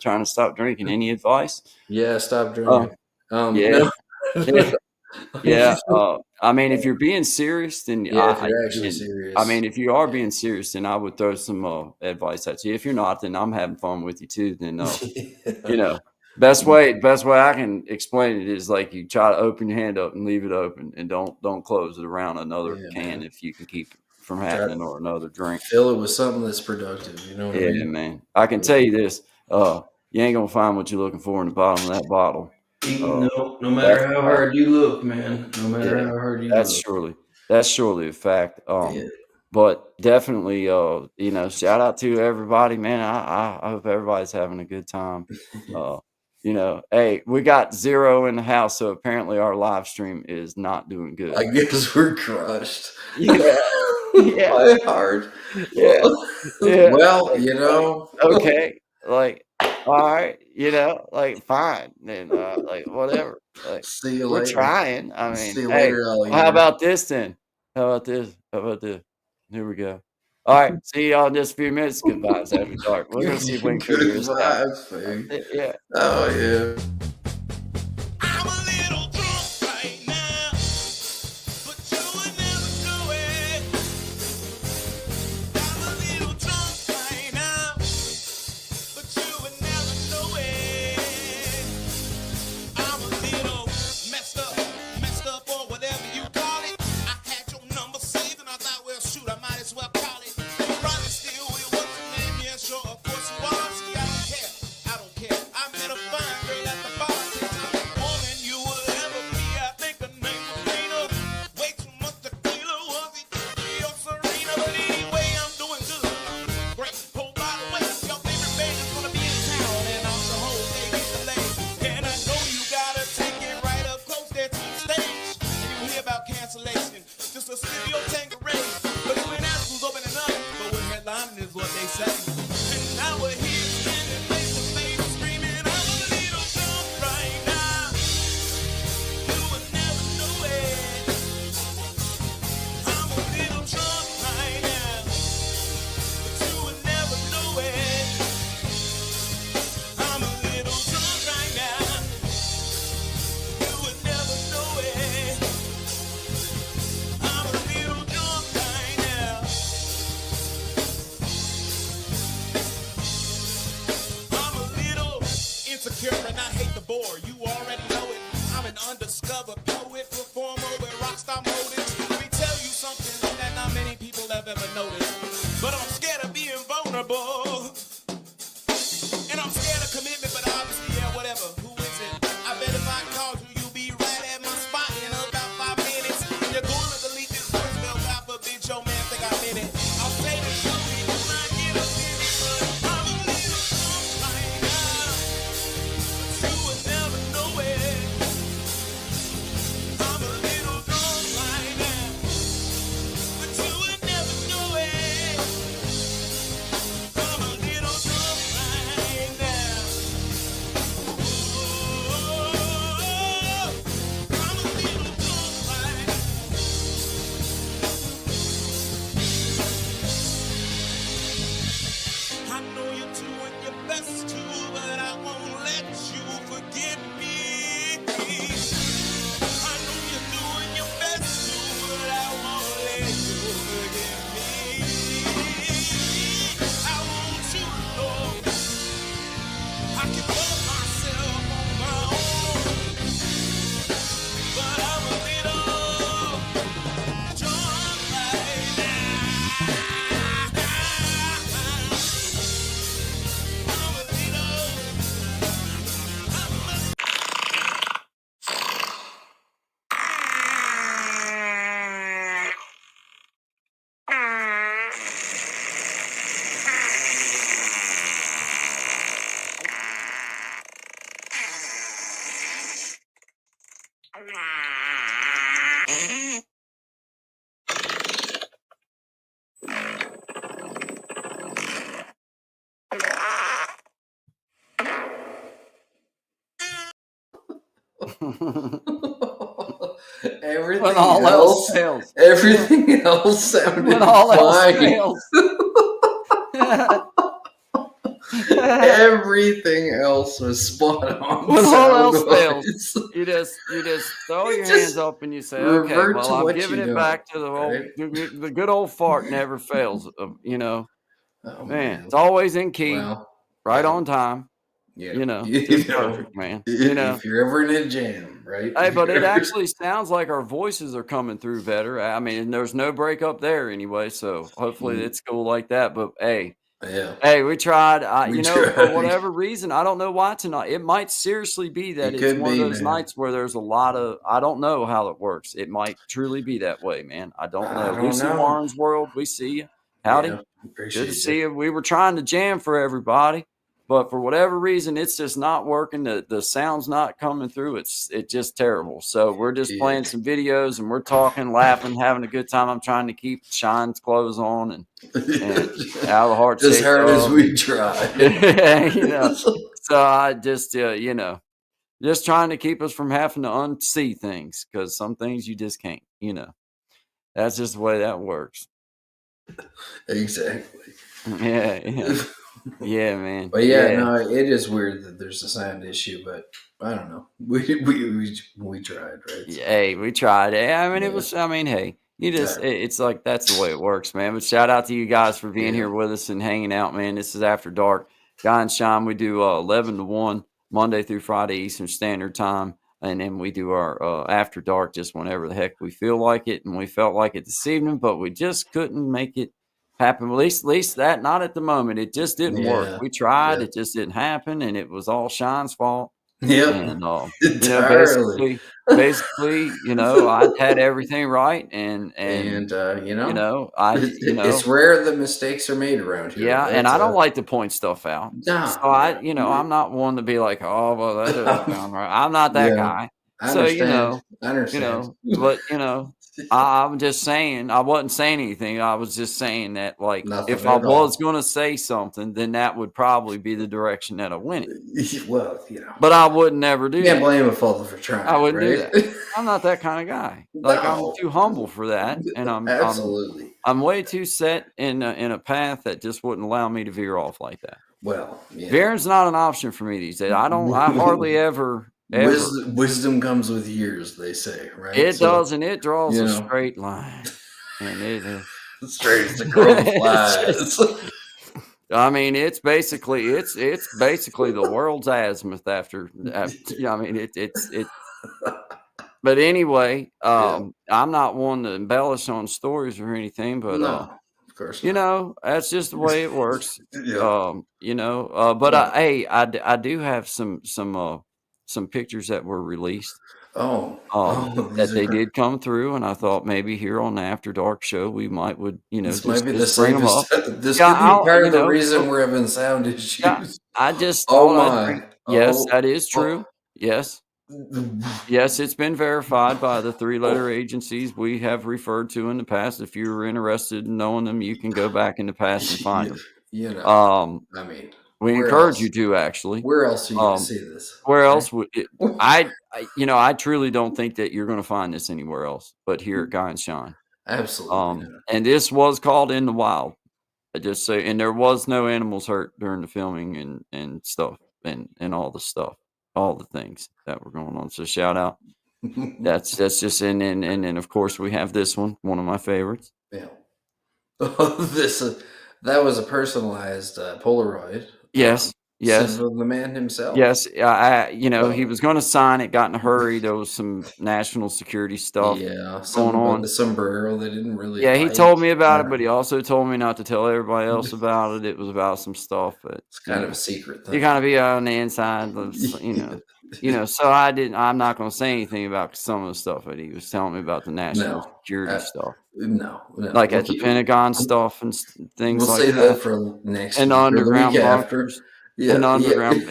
Trying to stop drinking. Any advice?
Yeah, stop drinking.
Yeah.
No.
Yeah. I mean, if you're being serious, then
Yeah, if you're actually
I
serious.
mean, if you are being serious, then I would throw some advice at you. If you're not, then I'm having fun with you too. Then you
Yeah.
know, best way I can explain it is like you try to open your hand up and leave it open, and don't close it around another
Yeah,
can
man.
if you can keep it from
Try
happening,
to
or another drink.
fill it with something that's productive. You know what I
Yeah,
mean?
man. I can tell you this: you ain't gonna find what you're looking for in the bottom of that bottle. Uh,
No
that's
matter how
a fact.
hard you look, man. No matter
Yeah,
how hard you
that's
look.
surely that's surely a fact.
Yeah.
But definitely, shout out to everybody, man. I hope everybody's having a good time. Uh, hey, we got 0 in the house, so apparently our live stream is not doing
I
good.
guess we're crushed.
Yeah, yeah,
My heart.
yeah, yeah.
Well,
Like, okay, like, all right, like, fine, then, like, whatever. Like,
see you
we're
later.
trying. I mean,
See you
hey,
later,
well, how
alligator.
about this then? How about this? How about this? Here we go. All right, see y'all in just a few minutes. Good vibes after dark. We're gonna see if we can figure
Good
this out.
vibes, baby.
Yeah.
Oh yeah.
I'm a little drunk right now, but you would never know it. I'm a little drunk right now, but you would never know it. I'm a little messed up, or whatever you call it. I had your number saved, and I thought, well, shoot, I might as well call it. You probably still will. What's your name? Yeah, sure, of course you are. See, I don't care. I met a fine girl at the bar. More than you would ever be. I think her name was Rena. Way too much tequila, was it? Or Serena, but anyway, I'm doing good. Great. Oh, by the way, your favorite band is gonna be in town, and I'm the whole day get delayed. And I know you gotta take it right up close there to the stage. And you hear about cancellation, just a studio Tanqueray. But when that school's open and up, but when headlining is what they say. And now we're here standing face to face, screaming, I'm a little drunk right now. You would never know it. I'm a little drunk right now, but you would never know it. I'm a little drunk right now. You would never know it. I'm a little drunk right now. I'm a little insecure and I hate the bore. You already know it. I'm an undiscovered poet, performer with rockstar motives. Let me tell you something that not many people have ever noticed. But I'm scared of being vulnerable. And I'm scared of commitment, but obviously, yeah, whatever. Who is it? I bet if I called you, you'll be right at my spot in about 5 minutes. And you're going to delete this voicemail, God forbid your man think I'm in it. I'll say this slowly, do not get offended, but I'm a little drunk right now. But you would never know it. I'm a little drunk right now, but you would never know it. I'm a little drunk right now. I'm a little drunk right now. I know you're doing your best to, but I won't let you forget me. I know you're doing your best to, but I won't let you forget me. I want you to know I can love myself on my own, but I'm a little drunk right now. I'm a little.
When all else fails.
Everything else sounded
When all else
fine.
fails.
Everything else was spot on
When all else fails,
sound-wise.
you just throw
You
your hands
just
up and you say, "Okay,
revert
well,
to
I'm
what
giving
you
it
know,
back to the
right?
old the good old fart never fails."
Oh,
Man,
man.
it's always in key,
Well,
right
yeah,
on time.
yeah.
Just perfect, man.
If you're ever in a jam, right?
Hey,
If
but it
you're ever
actually sounds like our voices are coming through better. I mean, there's no break up there anyway, so hopefully it's cool like that. But
yeah,
hey, we tried.
we
For
tried.
whatever reason, I don't know why tonight. It might seriously be that
It
it's
could
one of
be,
those
man.
nights where there's a lot of. I don't know how it works. It might truly be that way, man. I don't
I
know.
don't
Lucy
know.
Warren's World, we see you. Howdy.
Yeah,
Good to
appreciate you.
see you. We were trying to jam for everybody, but for whatever reason, it's just not working. The sound's not coming through. It's just terrible. So we're just
Yeah.
playing some videos and we're talking, laughing, having a good time. I'm trying to keep Shine's clothes on and out of the heart
As
shaped
hard as
love.
we try.
Yeah. So I just just trying to keep us from having to unsee things because some things you just can't. That's just the way that works.
Exactly.
Yeah, yeah. Yeah, man.
But yeah,
Yeah.
no, it is weird that there's a sound issue, but I don't know. We tried, right?
Yeah,
So
hey, we tried. I mean,
yeah,
hey,
yeah,
it's like that's the way it works, man. But shout out to you guys for being
yeah.
here with us and hanging out, man. This is After Dark. Guy and Shine, we do 11 to 1, Monday through Friday, Eastern Standard Time. And then we do our After Dark just whenever the heck we feel like it. And we felt like it this evening, but we just couldn't make it happen. At least that, not at the moment. It just didn't work.
Yeah,
We tried,
yeah,
it just didn't happen. And it was all Shine's fault.
yep,
And,
entirely.
I'd had everything right, and
And it's
I
rare that mistakes are made around here,
yeah, and
but
I don't like to point stuff out. So
no,
I,
yeah,
you know, I'm not one to be like, oh well, that doesn't sound right. I'm not that
yeah.
guy.
I
So
understand. I understand.
but I'm just saying I wasn't saying anything. I was just saying that like
Nothing
if I
at
was
all.
going to say something, then that would probably be the direction that I went in.
Well,
But I would never do
can't
that.
blame a fellow for
I
trying,
wouldn't do
right?
that. I'm not that kind of guy. Like, I'm
No,
too humble for that, and
absolutely.
I'm way too set in a path that just wouldn't allow me to veer off like that.
Well,
Veering's not an option for me these days. I hardly ever.
wisdom comes with years, they say, right?
It
So
does, and it draws
you
a
know,
straight line, and
straight as the crow
it's just
flies.
I mean, it's basically the world's azimuth after yeah, I mean, it but anyway,
Yeah.
I'm not one to embellish on stories or anything, but
No, of course not.
that's just the way it works.
Yeah.
But
Yeah.
I do have some pictures that were released
These
that
are
they
great.
did come through, and I thought maybe here on the After Dark show we would,
This might be the
just bring them up.
safest. This
Yeah,
could be
I'll
part
you
of the
know,
reason we're having sound
yeah,
issues.
I just
Oh
thought I'd bring.
my.
Yes,
Oh.
that is
Oh.
true. Yes. Yes, it's been verified by the three-letter
Oh.
agencies we have referred to in the past. If you're interested in knowing them, you can go back in the past and find
You,
them.
you know,
Um,
I mean,
we
where
encourage you
else?
to actually.
Where else are you going to
Um,
see this?
where
Right?
else would it I truly don't think that you're gonna find this anywhere else but here at Guy and Shine.
Absolutely not.
And this was called In the Wild. I just say and there was no animals hurt during the filming and stuff and all the stuff, all the things that were going on. So shout out. That's just and then of course we have this one of my favorites.
Yeah. this that was a personalized Polaroid
Yes,
sent
yes,
from the man himself.
yes. He
So
was going to sign it, got in a hurry. There was some national security stuff
yeah,
going
something about
on.
the sombrero they didn't really
Yeah, he
like.
told me
I
about it,
don't
but he
know.
also told me not to tell everybody else about it. It was about some stuff, but
It's kind of a secret
you
thing.
gotta be on the inside, So I didn't. I'm not going to say anything about some of the stuff that he was telling me about the national
No,
security stuff,
no.
like at the Pentagon stuff and things
We'll
like
save that
that,
for next
and the
week or the week
underground
after.
bunkers, and
Yeah,
the
yeah.
underground.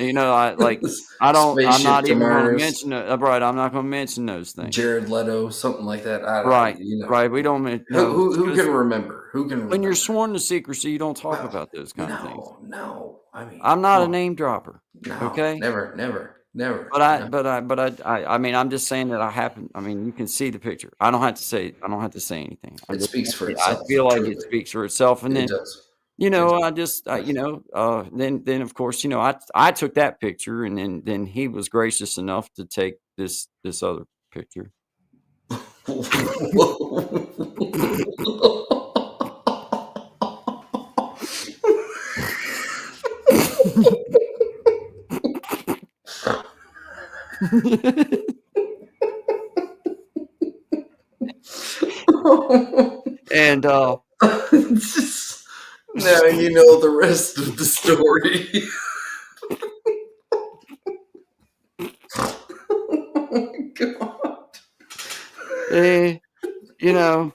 I don't. I'm
Spaceship
not
to
even going to
Mars,
mention it. Right, I'm not going to mention those things.
Jared Leto, something like that. I don't,
Right, right. We don't know
who
because
can remember? Who can
when you're
remember?
sworn to secrecy, you don't talk
Well,
about those kind of things.
no. I mean,
I'm
come
not a
on.
name dropper,
No,
okay?
never. No.
I mean, I'm just saying that I happen. I mean, you can see the picture. I don't have to say anything.
It speaks for
I
itself,
feel like it
truly.
speaks for itself. And
It
then
does.
I just, then of course, I took that picture, and then he was gracious enough to take this other picture. And
Now you know the rest of the story. Oh my God.
you know,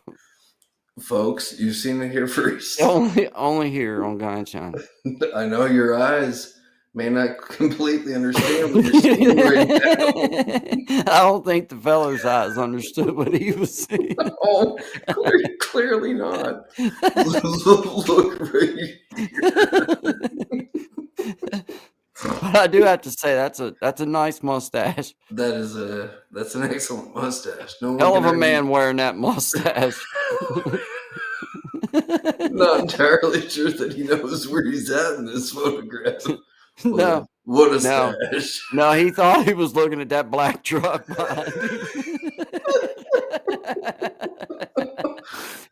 Folks, you've seen it here first.
only here on Guy and Shine.
I know your eyes may not completely understand what you're seeing right now.
I don't think the feller's eyes understood what he was seeing.
Oh, clearly not. Look right here.
But I do have to say that's a nice mustache.
That's an excellent mustache. No one
Hell of
can
a man
argue.
wearing that mustache.
Not entirely sure that he knows where he's at in this photograph.
No,
What a
no.
stash.
No, he thought he was looking at that black truck behind him.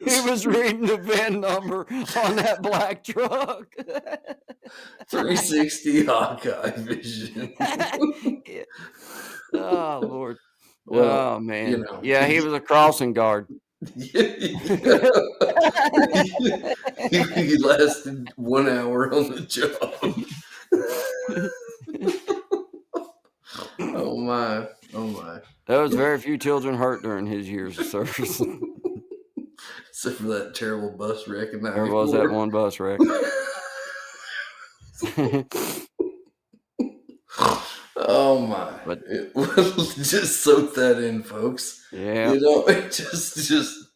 He was reading the VIN number on that black truck.
360 Hawkeye vision.
Yeah. Oh, Lord.
Well,
Oh, man.
you know.
Yeah, he was a crossing guard.
He lasted 1 hour on the job. Oh my. Oh my.
There was very few children hurt during his years of service.
Except for that terrible bus wreck in
There was that
94.
one bus wreck.
Oh my.
But-
Just soak that in, folks.
Yeah.
You know, just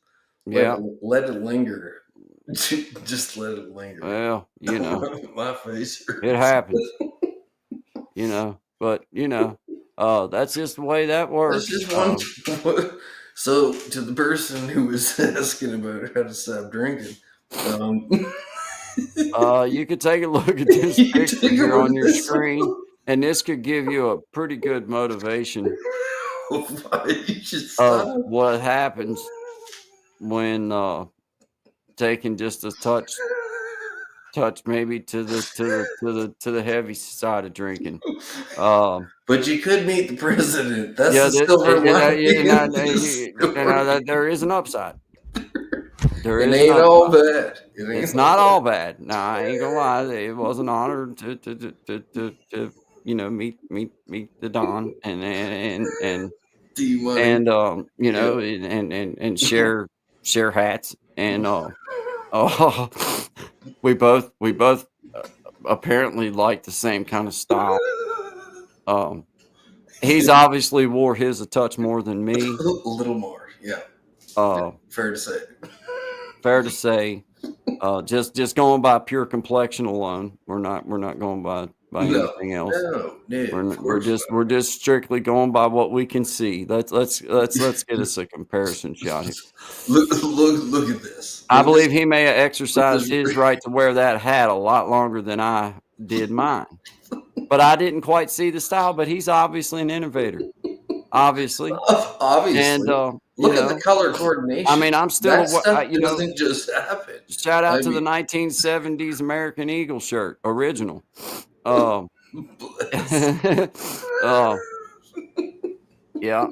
Yeah.
let it linger. Just let it linger.
Well,
My face hurts.
it happens. But that's just the way that works.
That's just one. So, to the person who was asking about how to stop drinking,
You could take a look at this
You
picture
take a
here
look
on
at
your
this
screen,
one.
and this could give you a pretty good motivation
Why you should
of
stop.
what happens when taking just a touch maybe to the heavy side of drinking.
But you could meet the president. That's
Yeah,
the silver lining.
there is an upside. There
It
is
ain't
an
all
upside.
bad.
It's not all bad. No, I ain't gonna lie. It was an honor to meet the Don and
D money.
and share hats, and we both apparently like the same kind of style. He's obviously wore his a touch more than me.
A little more, yeah. Fair to say.
Fair to say. Just going by pure complexion alone. We're not going by anything else.
No,
We're just strictly going by what we can see. Let's get us a comparison shot here.
Look at this.
I believe he may have exercised his right to wear that hat a lot longer than I did mine. But I didn't quite see the style, but he's obviously an innovator. Obviously. And
look at the color coordination.
I mean, I'm still
that stuff doesn't just happen.
Shout out to the 1970s American Eagle shirt, original. Yeah.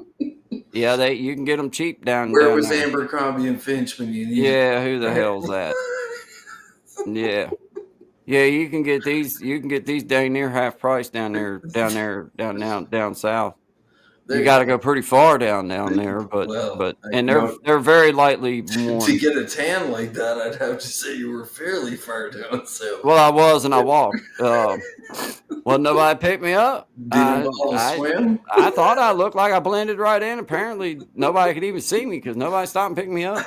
Yeah, you can get them cheap down
Where
down
was
there.
Abercrombie and Finch when you needed?
Yeah, who the hell's that? Yeah. Yeah, you can get these dang near half price down south. You got to go pretty far down there, but they're very lightly worn.
To get a tan like that, I'd have to say you were fairly far down south.
Well, I was, and I walked. Well, nobody picked me up.
Swim?
I thought I looked like I blended right in. Apparently, nobody could even see me because nobody stopped and picked me up.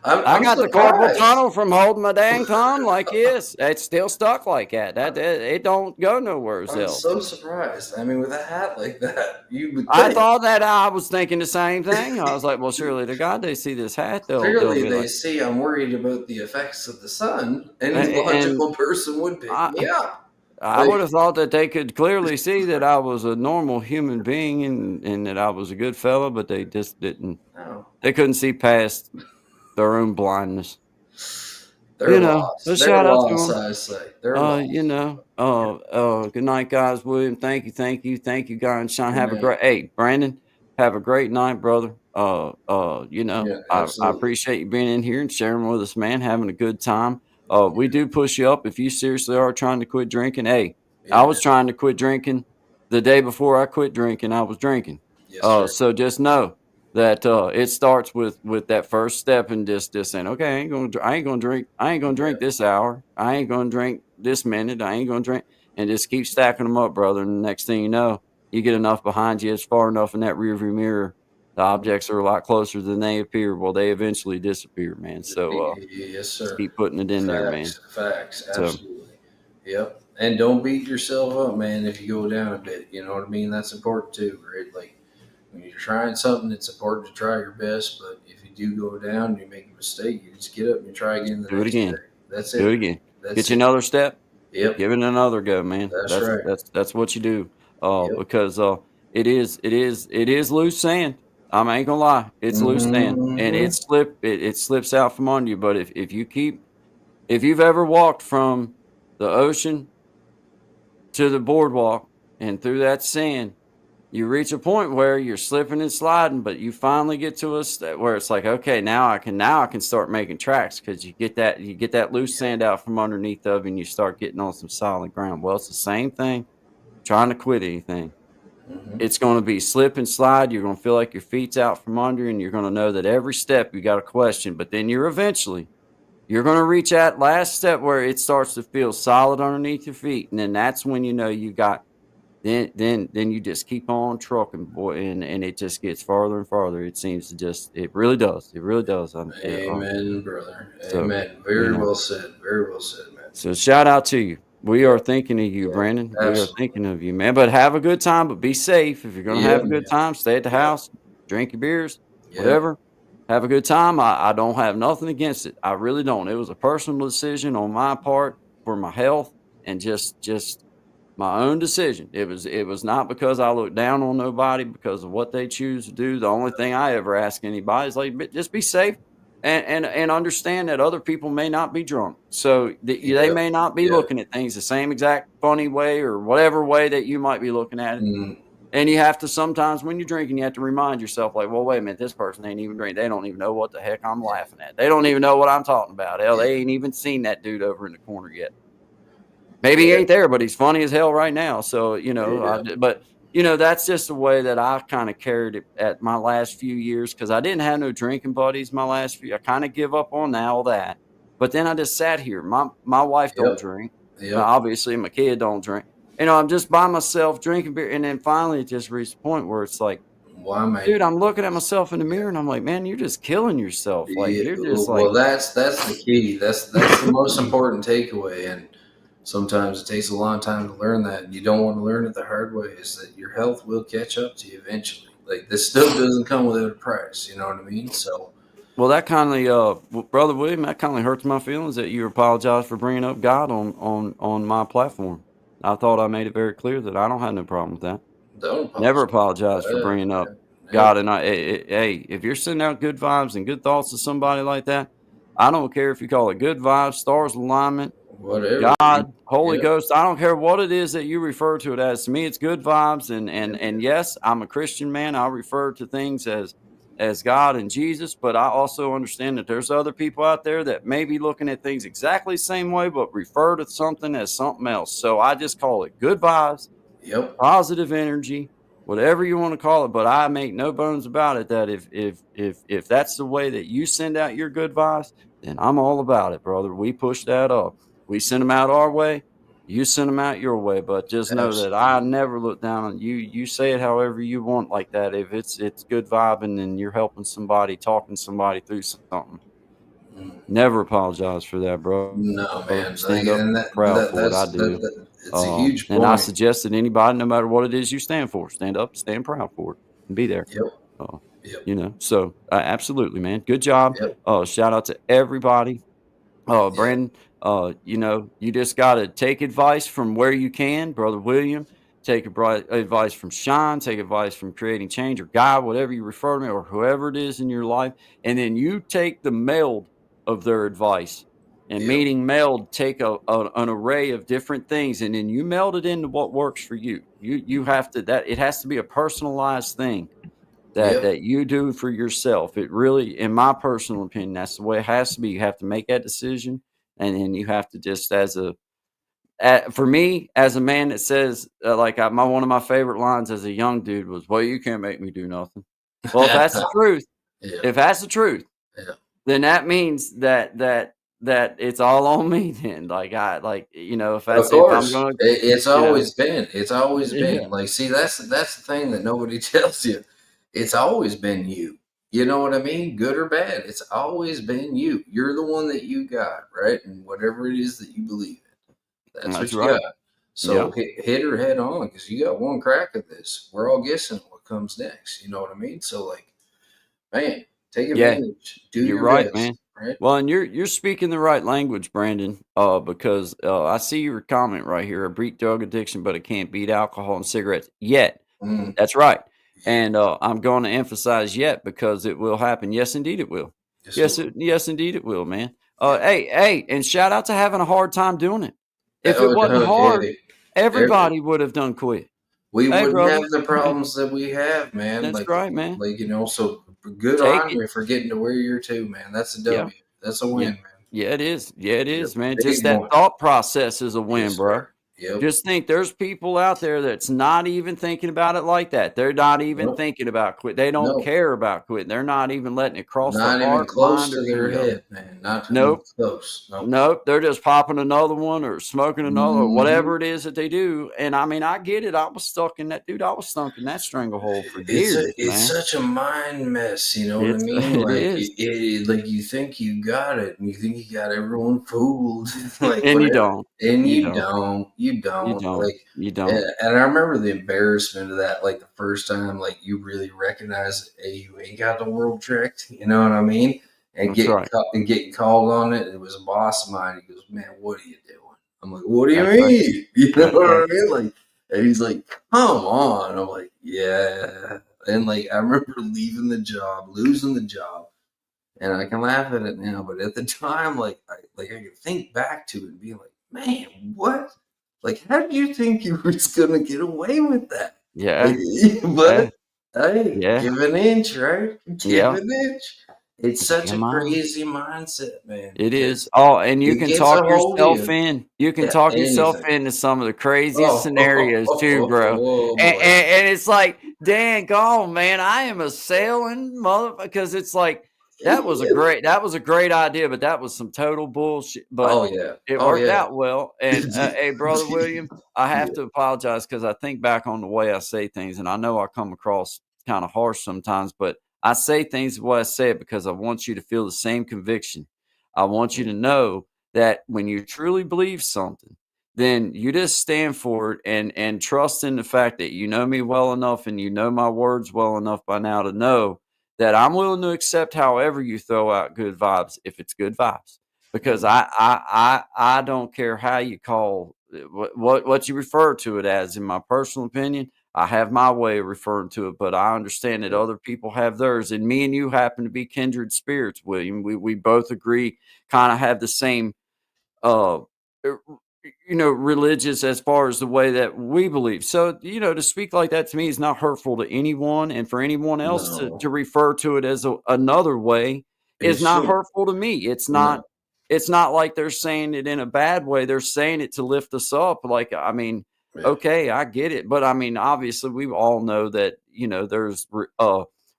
I
I'm
got the carpal
surprised.
tunnel from holding my dang thumb like this. It's still stuck like that. That it don't go nowhere
I'm
else.
so surprised. I mean, with a hat like that, you would
I
think.
thought that I was thinking the same thing. I was like, well, surely to God they see this hat, they'll
Clearly,
be
they
like,
see I'm worried about the effects of the sun. Any
and
logical person would pick me
I
up.
I
Like,
would have thought that they could clearly see that I was a normal human being and that I was a good fella, but they just didn't.
no,
They couldn't see past their own blindness.
they're
You know,
lost.
a
They're
shout out to
lost,
them.
I say. They're lost.
Good night, guys. William, thank you, guys. And Sean, have a
Amen.
great. Hey, Brandon, have a great night, brother.
Yeah,
I
absolutely.
appreciate you being in here and sharing with us, man. Having a good time. We do push you up if you seriously are trying to quit drinking. Hey, I
Yeah.
was trying to quit drinking the day before I quit drinking. I was drinking.
Yes, sir.
So just know that it starts with that first step and just saying, okay, I ain't gonna
Yeah.
drink this hour, I ain't gonna drink this minute, I ain't gonna drink, and just keep stacking them up, brother. And the next thing you know, you get enough behind you, it's far enough in that rearview mirror, the objects are a lot closer than they appear. Well, they eventually disappear, man. So
Yes,
just
sir.
keep putting it in there, man.
Facts.
So
Absolutely. Yep. And don't beat yourself up, man, if you go down a bit. You know what I mean? That's important too, right? Like when you're trying something, it's important to try your best. But if you do go down and you make a mistake, you just get up and you try again the
do it
next
again.
day. That's
Do it
it.
again.
That's
Get you
it.
another step.
Yep.
Give it another go, man.
That's right.
That's what you do.
Yep.
Because it is loose sand. I ain't gonna lie, it's loose sand, and
Mm-hmm.
it slips out from under you. But if you've ever walked from the ocean to the boardwalk and through that sand, you reach a point where you're slipping and sliding, but you finally get to a step where it's like, okay, now I can start making tracks because you get that loose
Yep.
sand out from underneath of you and you start getting on some solid ground. Well, it's the same thing trying to quit anything.
Mm-hmm.
It's going to be slip and slide. You're going to feel like your feet's out from under, and you're going to know that every step you got a question. But then you're going to reach that last step where it starts to feel solid underneath your feet, and then that's when you know you got then you just keep on trucking, boy, and it just gets farther and farther. It seems to just it really does. It really does.
Amen, brother.
So
Amen.
you
Very
know,
well said. Very well said, man.
so shout out to you. We are
Yep.
thinking of you,
Yep.
Brandon. We are
Absolutely.
thinking of you, man. But have a good time, but be safe. If you're gonna
Yeah,
have a good
man.
time, stay at the
Yep.
house, drink your beers,
Yep.
whatever. Have a good time. I don't have nothing against it. I really don't. It was a personal decision on my part for my health and just my own decision. It was not because I look down on nobody because of what they choose to do. The only thing I ever ask anybody is like, just be safe and understand that other people may not be drunk. So they
Yep.
may not be
Yep.
looking at things the same exact funny way or whatever way that you might be looking at it.
Mm,
And you have to sometimes when you're drinking, you have to remind yourself, like, well, wait a minute, this person ain't even drink. They don't even know what the heck I'm laughing at. They don't even know what I'm talking about. Hell,
yeah.
they ain't even seen that dude over in the corner yet. Maybe he
Yeah.
ain't there, but he's funny as hell right now. So,
Yeah.
but that's just the way that I kind of carried it at my last few years because I didn't have no drinking buddies my last few. I kind of give up on all that. But then I just sat here. My wife don't
Yep.
drink.
Yep.
Obviously, my kid don't drink. I'm just by myself drinking beer, and then finally it just reached a point where it's like,
Why, mate?
dude, I'm looking at myself in the mirror, and I'm like, man, you're just killing yourself. Like
Yeah,
you're just
well,
like,
that's the key. That's the most important takeaway. And sometimes it takes a long time to learn that. And you don't want to learn it the hard way. Is that your health will catch up to you eventually. Like this stuff doesn't come without a price. You know what I mean? So
well, that kindly, brother William, that kindly hurts my feelings that you apologize for bringing up God on my platform. I thought I made it very clear that I don't have no problem with that.
don't
Never
apologize.
apologize for bringing up
Yeah,
God. And hey, if you're sending out good vibes and good thoughts to somebody like that, I don't care if you call it good vibes, stars alignment,
whatever.
God, Holy
Yep.
Ghost. I don't care what it is that you refer to it as. To me, it's good vibes. And
Yep.
yes, I'm a Christian man. I refer to things as God and Jesus, but I also understand that there's other people out there that may be looking at things exactly the same way, but refer to something as something else. So I just call it good vibes,
Yep.
positive energy, whatever you want to call it. But I make no bones about it that if that's the way that you send out your good vibes, then I'm all about it, brother. We push that up. We send them out our way. You send them out your way. But just know that I
Absolutely.
never look down on you. You say it however you want, like that. If it's good vibing and you're helping somebody, talking somebody through something, Never apologize for that, brother.
No,
Stand
man.
up
Like,
and be
and
proud for what I do.
it's a huge
And I
point.
suggest that anybody, no matter what it is you stand for, stand up, stand proud for it, and be there.
Yep.
Uh,
Yep.
so absolutely, man. Good job.
Yep.
Shout out to everybody.
Yep.
Brandon, you just got to take advice from where you can, Brother William. Take advice from Sean. Take advice from Creating Change or God, whatever you refer to me, or whoever it is in your life. And then you take the meld of their advice. And
Yep.
meaning meld, take an array of different things, and then you meld it into what works for you. You have to that it has to be a personalized thing
Yep.
that you do for yourself. It really, in my personal opinion, that's the way it has to be. You have to make that decision, and then you have to just for me, as a man that says, one of my favorite lines as a young dude was, "Well, you can't make me do nothing." Well, if that's the truth,
Yeah.
if that's the truth,
Yeah.
then that means that it's all on me. Then,
Of
if I'm
course,
gonna,
it's
you know,
always been. It's always
yeah,
been. Like, see, that's the thing that nobody tells you. It's always been you. You know what I mean? Good or bad, it's always been you. You're the one that you got, right? And whatever it is that you believe in, that's
that's
what you
right.
got.
Yeah,
So hit her head on because you got one crack at this. We're all guessing what comes next. You know what I mean? So, like, man, take
yeah.
advantage. Do
You're
your
right, man.
best, right?
Well, and you're speaking the right language, Brandon. Because I see your comment right here. I beat drug addiction, but I can't beat alcohol and cigarettes yet.
Mm,
That's right.
yeah.
And I'm going to emphasize yet because it will happen. Yes, indeed, it will.
Yes, it will.
Yes, indeed, it will, man.
Yeah.
And shout out to having a hard time doing it. If it
Oh,
wasn't
no,
hard,
hey,
everybody would have done quit.
we
Hey,
wouldn't
brother.
have the problems that we have, man.
That's right, man.
So good
Take
on
it.
you for getting to where you're to, man. That's a
Yeah.
W. That's a
Yeah.
win, man.
Yeah, it is. Yeah, it
Yep.
is, man. Just
Big
that
one.
thought process is a win,
Yes,
bro.
sir. Yep.
Just think there's people out there that's not even thinking about it like that. They're not even
Nope.
thinking about quit. They don't
No.
care about quitting. They're not even letting it cross their
Not even
heart,
close
mind,
to
or
their
ego.
head, man. Not even
Nope.
close. Nope.
Nope, they're just popping another one or smoking another or
Hmm.
whatever it is that they do. And I mean, I get it. I was stuck in that dude. I was stuck in that stranglehold for years,
It's
man.
such a mind mess, you know what I
It's
mean?
it
Like
is,
like you think you got it, and you think you got everyone fooled, like
and you
whatever,
don't.
and
You
you
don't.
don't, you
You
don't.
don't.
Like,
You don't.
and I remember the embarrassment of that, like the first time, like you really recognize that hey, you ain't got the world tricked, you know what I mean? And
That's right.
getting called on it. And it was a boss of mine. He goes, "Man, what are you doing?" I'm like, "What do you
That's right.
mean?" You know
That's
what
right.
I mean? Like, and he's like, "Come on." I'm like, "Yeah." And like I remember leaving the job, losing the job, and I can laugh at it now, but at the time, I can think back to it and be like, man, what? Like, how did you think you were just gonna get away with that? Like,
Yeah. Yeah.
but hey,
Yeah.
give an inch, right? Give
Yeah.
an inch. It's such a
Come on.
crazy mindset, man,
It is.
because
Oh, and you
it
can
gets a
talk
hold of
yourself
you.
in. You can
Yeah,
talk yourself
anything.
into some of the craziest
Oh,
scenarios too, bro.
oh
And,
boy.
and, and it's like, dang gone, man. I am a sailing mother because it's like that was a great idea, but that was some total bullshit. But
Oh yeah.
it
Oh
worked
yeah.
out well. And hey, brother William, I have to apologize because I think back on the way I say things, and I know I come across kind of harsh sometimes, but I say things the way I say it because I want you to feel the same conviction. I want you to know that when you truly believe something, then you just stand for it and trust in the fact that you know me well enough and you know my words well enough by now to know that I'm willing to accept however you throw out good vibes if it's good vibes. Because
Mhm.
I don't care how you call what you refer to it as. In my personal opinion, I have my way of referring to it, but I understand that other people have theirs. And me and you happen to be kindred spirits, William. We both agree, kind of have the same uh er, religious as far as the way that we believe. So, to speak like that to me is not hurtful to anyone. And for anyone else to
No,
refer to it as another way
it
is not
should.
hurtful to me.
No.
It's not like they're saying it in a bad way. They're saying it to lift us up. Like, I mean,
Yeah.
okay, I get it. But I mean, obviously we all know that, there's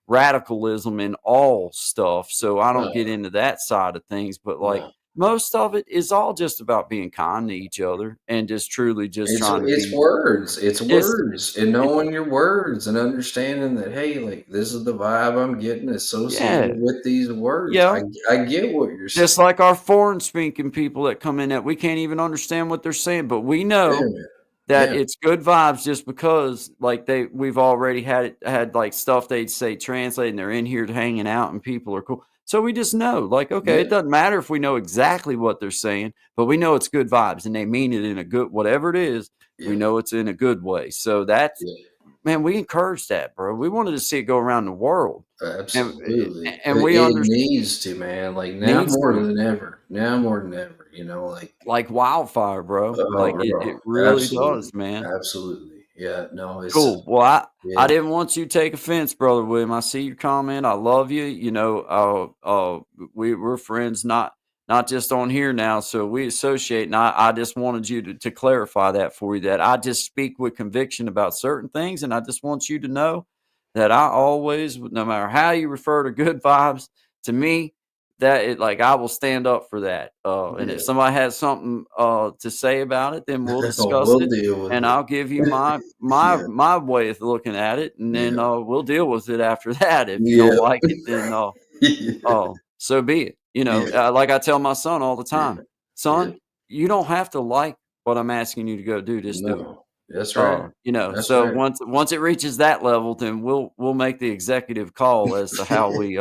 radicalism in all stuff. So I don't get
No.
into that side of things. But like,
No.
most of it is all just about being kind to each other and just truly just
It's
trying to
it's
be
words. It's
just
words and
it,
knowing your words and understanding that, hey, like this is the vibe I'm getting associated
yeah,
with these words.
yeah.
I get what you're saying.
Just like our foreign speaking people that come in that we can't even understand what they're saying, but we know
Yeah,
that
yeah,
it's good vibes just because like we've already had like stuff they'd say translate and they're in here hanging out and people are cool. So we just know, like, okay,
yeah,
it doesn't matter if we know exactly what they're saying, but we know it's good vibes and they mean it in a good whatever it is, we
yeah,
know it's in a good way. So that's
yeah.
man, we encourage that, bro. We wanted to see it go around the world. And
Absolutely.
and we
It
under
needs to, man. Like now
needs
more
to
than ever. Now more than ever. Like
like wildfire, bro.
oh,
Like it
bro.
really does,
Absolutely.
man.
Absolutely. Yeah. No, it's
Cool. Well, I
yeah.
didn't want you to take offense, brother William. I see your comment. I love you. We're friends, not just on here now. So we associate, and I just wanted you to clarify that for you. That I just speak with conviction about certain things, and I just want you to know that I always, no matter how you refer to good vibes to me, that it like I will stand up for that. And if
Yeah.
somebody has something to say about it, then we'll discuss
We'll
it
deal with
and
it.
I'll give you
Yeah.
my way of looking at it, and then,
Yeah.
we'll deal with it after that. If you don't
Yeah.
like it, then,
Yeah.
so be it.
Yeah.
Like I tell my son all the
Yeah.
time,
Yeah.
"Son, you don't have to like what I'm asking you to go do, just do it."
No. That's right. That's
So
right.
once it reaches that level, then we'll make the executive call as to how we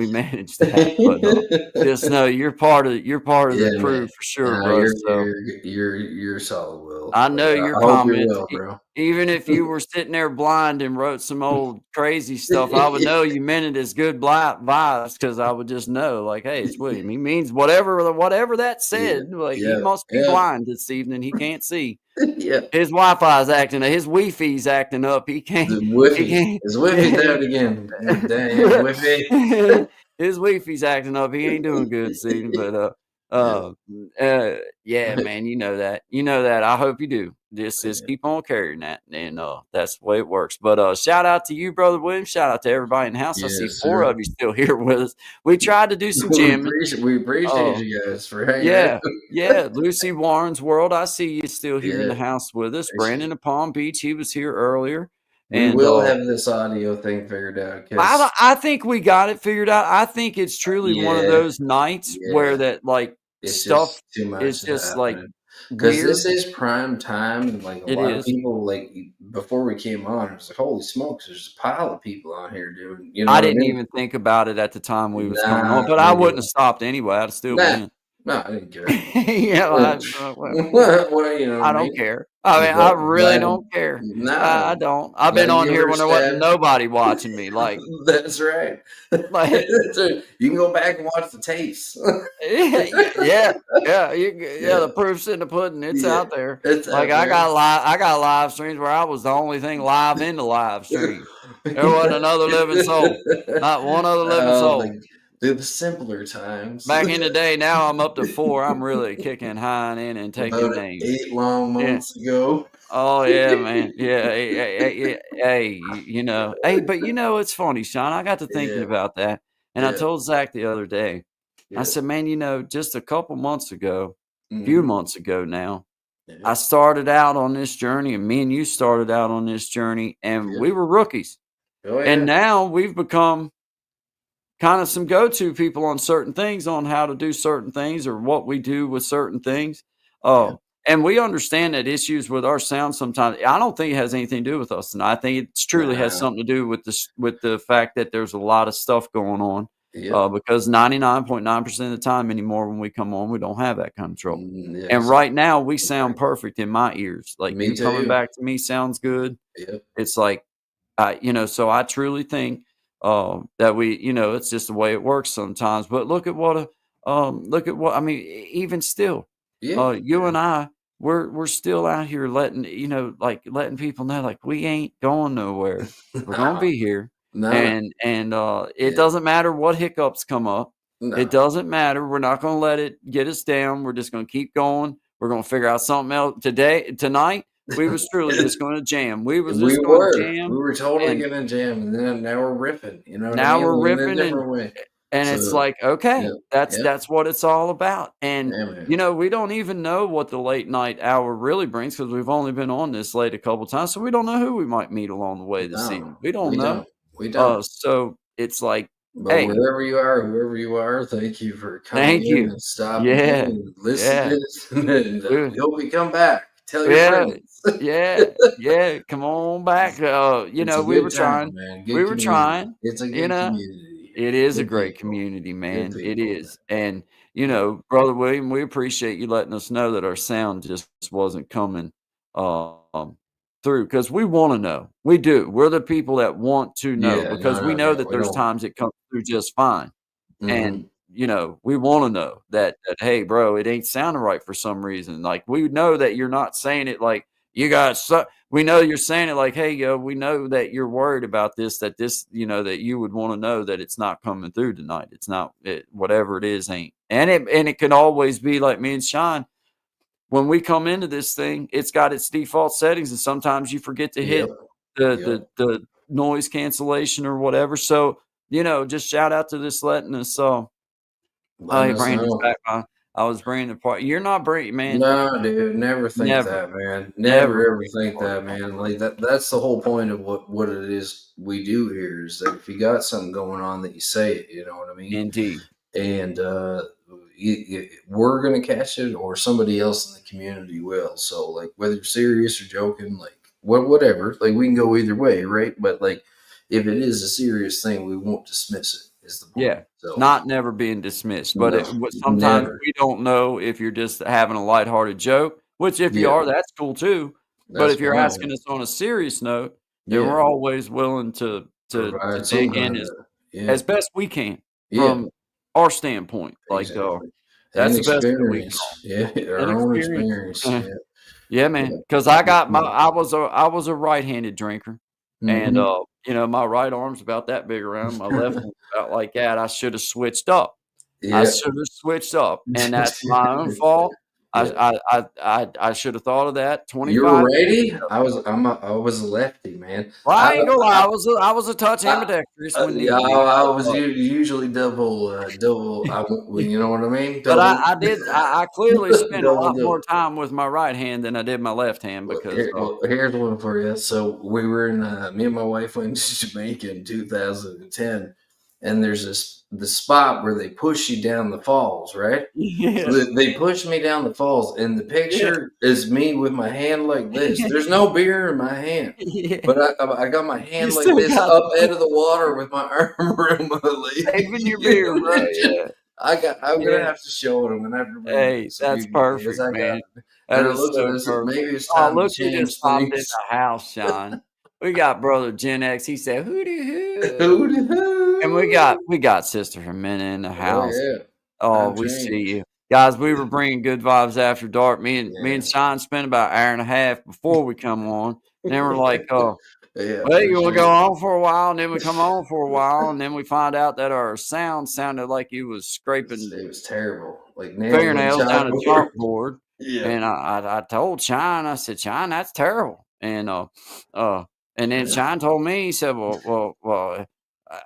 manage that, but, just know you're part of the
Yeah, man.
crew for sure,
Nah,
bro, so
you're solid, Will.
I
Like,
know your
I hope you're
comments,
well, bro.
even if you were sitting there blind and wrote some old crazy stuff, I would know you meant it as good vibes because I would just know, like, hey, it's William. He means whatever that
Yeah,
said. Like he
yeah,
must be
yeah,
blind this evening. He can't see.
yeah.
His Wi-Fi's acting. His Wi-Fi's acting up. He can't.
The
He
Wi-Fi.
can't.
His Wi-Fi's out again. Damn Wi-Fi.
His Wi-Fi's acting up. He ain't doing good this evening. But
Yeah,
uh, yeah, man, you know that. You know that. I hope you do. Just
yeah.
keep on carrying that, and that's the way it works. But shout out to you, brother William. Shout out to everybody in the house. I see
Yes,
4
sir.
of you still here with us. We tried to do some jamming.
We appreciate
Uh,
you guys for hanging out.
yeah, yeah. Lucy Warren's World. I see you still here in
Yeah,
the house with us.
appreciate
Brandon
it.
of Palm Beach. He was here earlier,
We
and
will have this audio thing figured out because
I think we got it figured out. I think it's truly one of
yeah,
those nights where
yeah.
that like
It's
stuff
just too
is
much is
just like
happening. Because
weird.
this is prime time, and like a
It
lot of
is.
people, like before we came on, it was like, holy smokes, there's a pile of people on here doing, you know
I
what I
didn't
mean?
even think about it at the time we was coming on,
Nah,
but I
me
wouldn't have
neither.
stopped anyway. I'd have still
Nah,
went.
no, I didn't care.
Well,
Well, you know what
I
I
don't
mean?
care. I mean, I
But
really
glad,
don't care.
nah,
I don't. I've been
glad
on
you
here when there wasn't
understand.
nobody watching me. Like,
That's right.
like
That's right. You can go back and watch the tapes.
yeah, yeah, yeah.
Yeah,
The proof's in the pudding. It's
yeah,
out there.
it's
Like
out there.
I got live streams where I was the only thing live in the live stream. There wasn't another living soul, not one other living
Oh,
soul.
the simpler times.
Back in the day, now I'm up to 4. I'm really kicking high and in and taking
About
names.
8 long
Yeah.
months ago.
Oh yeah, man. Yeah. Hey, hey, but it's funny, Sean. I got to thinking
Yeah,
about that, and I
yeah,
told Zach the other day. I
yeah.
said, "Man, just a couple months ago, few
Mhm.
months ago now,
Yeah,
I started out on this journey, and me and you started out on this journey, and
yeah.
we were rookies,
Oh,
and
yeah.
now we've become kind of some go-to people on certain things, on how to do certain things or what we do with certain things.
Yeah.
And we understand that issues with our sound sometimes. I don't think it has anything to do with us, and I think it truly has
Nah.
something to do with with the fact that there's a lot of stuff going on.
Yep.
Because 99.9% of the time anymore when we come on, we don't have that kind of trouble. And
Yes.
right now, we sound perfect in my ears. Like
Me
you coming
too.
back to me sounds good.
Yep.
It's like so I truly think that it's just the way it works sometimes. But look at what I mean. Even still,
Yeah.
you and I, we're still out here letting like letting people know like we ain't going nowhere. We're gonna
Nah.
be here,
No.
and it
Yeah.
doesn't matter what hiccups come up. It
No.
doesn't matter. We're not gonna let it get us down. We're just gonna keep going. We're gonna figure out something else tonight. We was truly just gonna jam. We was
We
just gonna
were. We
jam,
were totally
and
gonna jam, and then now we're ripping, you know what I
now
mean?
we're
Like, in a
ripping,
different way.
And
So
it's like,
yeah,
okay,
yeah,
that's what it's all about. And,
yeah, man.
we don't even know what the late night hour really brings because we've only been on this late a couple times, so we don't know who we might meet along the way this
No,
evening. We don't
we
know.
don't. We don't.
So it's like,
But
hey,
wherever you are, whoever you are, thank you for coming
thank
in
you.
and stopping
Yeah.
in and
Yeah.
listening. And
We
we hope you come back. Tell your
yeah.
friends.
Yeah. Yeah. Come on back.
It's a
We were
good time,
trying.
man.
We
Good
were
community.
trying,
It's a
you
good
know?
community.
It is a
Good
great
people.
community,
Good
man. It
people,
is. And,
man. Yeah.
Brother William, we appreciate you letting us know that our sound just wasn't coming um, through because we want to know. We do. We're the people that want to know
Yeah.
because
No,
we
no,
know
no.
that
We
there's
don't.
times it comes through just fine. And,
Hmm.
we wanna know that, "Hey, bro, it ain't sounding right for some reason." Like, we know that you're not saying it like, "You got so" we know you're saying it like, "Hey, yo, we know that you're worried about this, that this" that you would wanna know that it's not coming through tonight. It's not whatever it is ain't. And it can always be like me and Sean, when we come into this thing, it's got its default settings, and sometimes you forget to
Yep.
hit the
Yep.
the noise cancellation or whatever. So, just shout out to this letting us, oh,
Letting
hey,
us
Brandon's
know.
back. I was bringing the part. You're not bringing, man.
No, dude, never think
Never,
that, man.
never
Never ever
bring the
think
party
that,
home,
man.
bro.
Like that's the whole point of what it is we do here is that if you got something going on that you say it, you know what I mean?
Indeed.
And we're gonna catch it or somebody else in the community will. So like whether you're serious or joking, like whatever, like we can go either way, right? But like if it is a serious thing, we won't dismiss it is the point.
Yeah.
So
Not never being dismissed, but
no,
sometimes
never.
we don't know if you're just having a lighthearted joke, which if you
Yeah,
are, that's cool too. But
that's
if you're
fine.
asking us on a serious note, then
Yeah.
we're always willing to
Provide some
dig in
kind
as
of yeah,
as best we can
yeah,
from our standpoint. Like,
exactly.
that's
And
the best that we can
experience, yeah,
and
our own
experience.
experience, yeah,
Yeah,
yeah.
man. Because I
That's
got my
it.
I was a right-handed drinker, and,
Mhm.
my right arm's about that big around, my left one's about like that. I shoulda switched up. I
Yeah.
shoulda switched up, and that's my own fault.
Yeah.
I shoulda thought of that
You're a
25 years
righty?
ago.
I was a lefty, man.
Well, I ain't gonna lie,
I
I was a touch
I
ambidextrous when
yeah,
need be,
I was usually double, well, you know what I mean?
but
Double
I clearly spent a
double
lot
dip.
more time with my right hand than I did my left hand because,
Well, here's one for you. So we were in, me and my wife went to Jamaica in 2010, and there's the spot where they push you down the falls, right? So
yeah,
they pushed me down the falls, and the
yeah,
picture is me with my hand like this. There's no beer in my hand,
yeah.
but I got my
You
hand like
still
this
got
up out of the water with my arm around my leg.
saving your
You
beer,
know,
bro, yeah.
I'm gonna
Yeah.
have to show it. I'm gonna have to bring it
Hey,
so
that's
people because
perfect,
I got
man.
it. And
That
I
is
looked at
so
it. I said, maybe
perfect.
it's
Oh,
time to
look who just
change
popped in
things.
the house, Sean. We got brother Gen X. He said, "Hooty hoo."
Hooty
And we
hoo!
got we got Sister Jimena in the
Oh
house.
yeah,
Oh,
time
we see
change.
you. Guys, we were bringing good vibes after dark. Me and
Yeah,
Sean spent about an hour and a half before we come on. And then we're like, "Oh,
yeah,
well,
for
you wanna go
sure.
on for a while?" And then we come on for a while, and then we find out that our sound sounded like he was scraping
It was terrible, like nails on
fingernails down a
chalkboard.
chalkboard,
Yeah,
and I told Shine, I said, "Shine, that's terrible." Uh, and then Shine told me, he said, "Well,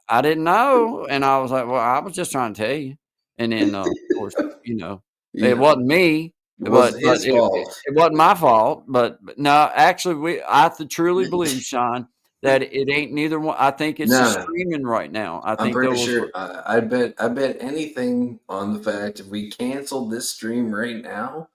I didn't know," and I was like, "Well, I was just trying to tell you." And then, of course, it
yeah.
wasn't me,
It
but
wasn't his fault.
it wasn't my fault. But no, actually, truly believe, Shine, that it ain't neither one. I think it's the
No, no,
streaming right now. I
I'm
think
pretty
those
sure. I bet anything on the fact if we canceled this stream right now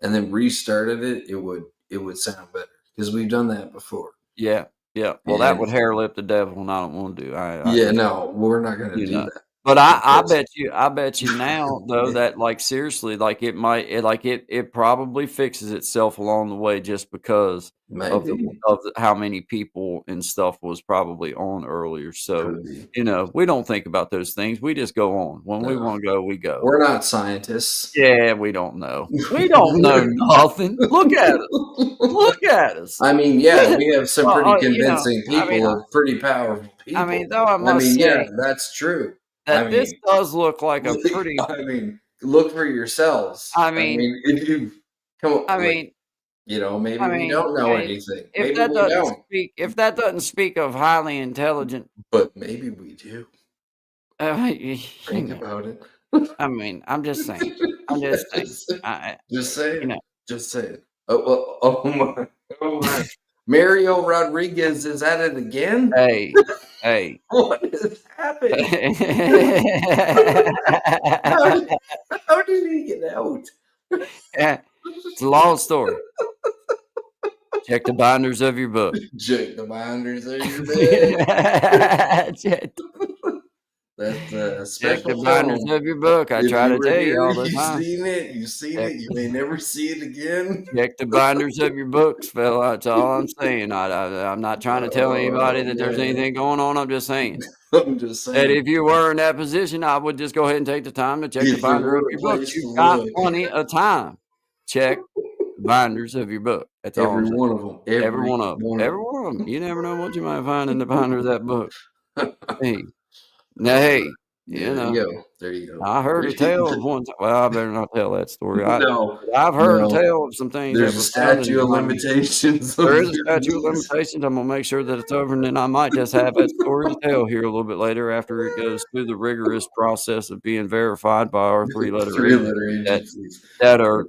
and then restarted it, it would sound better because we've done that before.
Yeah, yeah. Well, that
And
would hair lip the devil, and I don't wanna do. I
yeah,
just
no, we're not gonna
you
do
know.
that
But
because
I bet you now, though, that, like, seriously, like, it probably fixes itself along the way just because
maybe
of the how many people and stuff was probably on earlier, so,
could be.
we don't think about those things, we just go on. When we
No,
wanna go, we go.
we're not scientists.
Yeah, we don't know. We don't know nothing. Look at us. Look at us.
I mean, yeah, we have some
Well,
pretty convincing
I mean,
people of pretty powerful people.
though I
I
must
mean, yeah,
say
that's true. I
that this
mean,
does look like a pretty
I mean, look for yourselves.
I
I
mean
mean, if you come
I
up, like,
mean
maybe we don't know anything.
if
Maybe we don't,
that doesn't speak of highly intelligent
but maybe we do. Think about it.
I mean, I'm just saying. I'm just saying.
just,
I,
just
you
saying.
know,
Just saying. Oh my. Oh my. Mario Rodriguez is at it again?
hey, hey.
What has happened? How did, how did he get out?
It's a long story. Check the binders of your book.
Check the binders of your bed.
Check
That's a
check the
special
binders
film.
of your book. I
If
try
you
to
were
tell you
here,
all the
you've
time.
seen it. You've seen
Check,
it. You may never see it again.
check the binders of your books, fella. That's all I'm saying. I'm not trying to tell anybody
Oh
that there's
man,
anything going on. I'm just saying
I'm just
that
saying.
if you were in that position, I would just go ahead and take the time to check the
If there
binder of
were a
your books.
place to
You've got
look,
plenty of time. Check the binders of your book. That's all I'm
every
saying.
one of them,
Every
every
one of them.
one of
Every
them.
one of them. You never know what you might find in the binder of that book. Hey, now, hey,
Yeah, there you go. There you go.
I heard a tale of one. Well, I better not tell that story.
No,
I've heard a
no.
tale of some things that
There's a
were found in
statute
the
of
binder.
limitations.
There
Of
is a statute of
these.
limitations. I'm gonna make sure that it's over, and then I might just have that story to tell here a little bit later after it goes through the rigorous process of being verified by our three-letter agency
Three-letter
that
agencies.
that are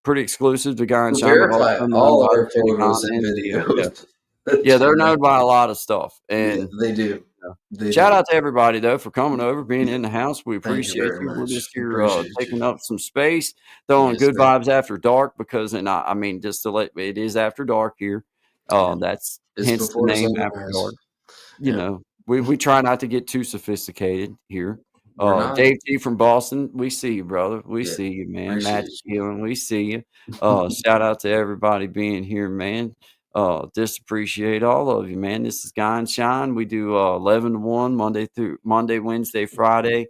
pretty exclusive to Guy and Shine, but also
Verify
known
all
by
our
many
photos and
continents.
videos.
Yeah,
That's
they're
right.
known by a lot of stuff.
Yeah,
And
they do. They
shout
do.
out to everybody though for coming over, being in the house. We
Thank you
appreciate
very
you. We're
much.
just here
Appreciate you.
taking up some space, throwing
Yes,
good
sir.
vibes after dark because, and I mean, just to let it is after dark here. That's
It's
hence the
before
name After
sunrise.
Dark.
Yeah,
We try not to get too sophisticated here.
we're not.
Dave T from Boston, we see you, brother. We
Yeah,
see you, man.
appreciate
Magic
you.
Healing, we see you. Shout out to everybody being here, man. Just appreciate all of you, man. This is Guy and Shine. We do 11 to 1 Monday, Wednesday, Friday,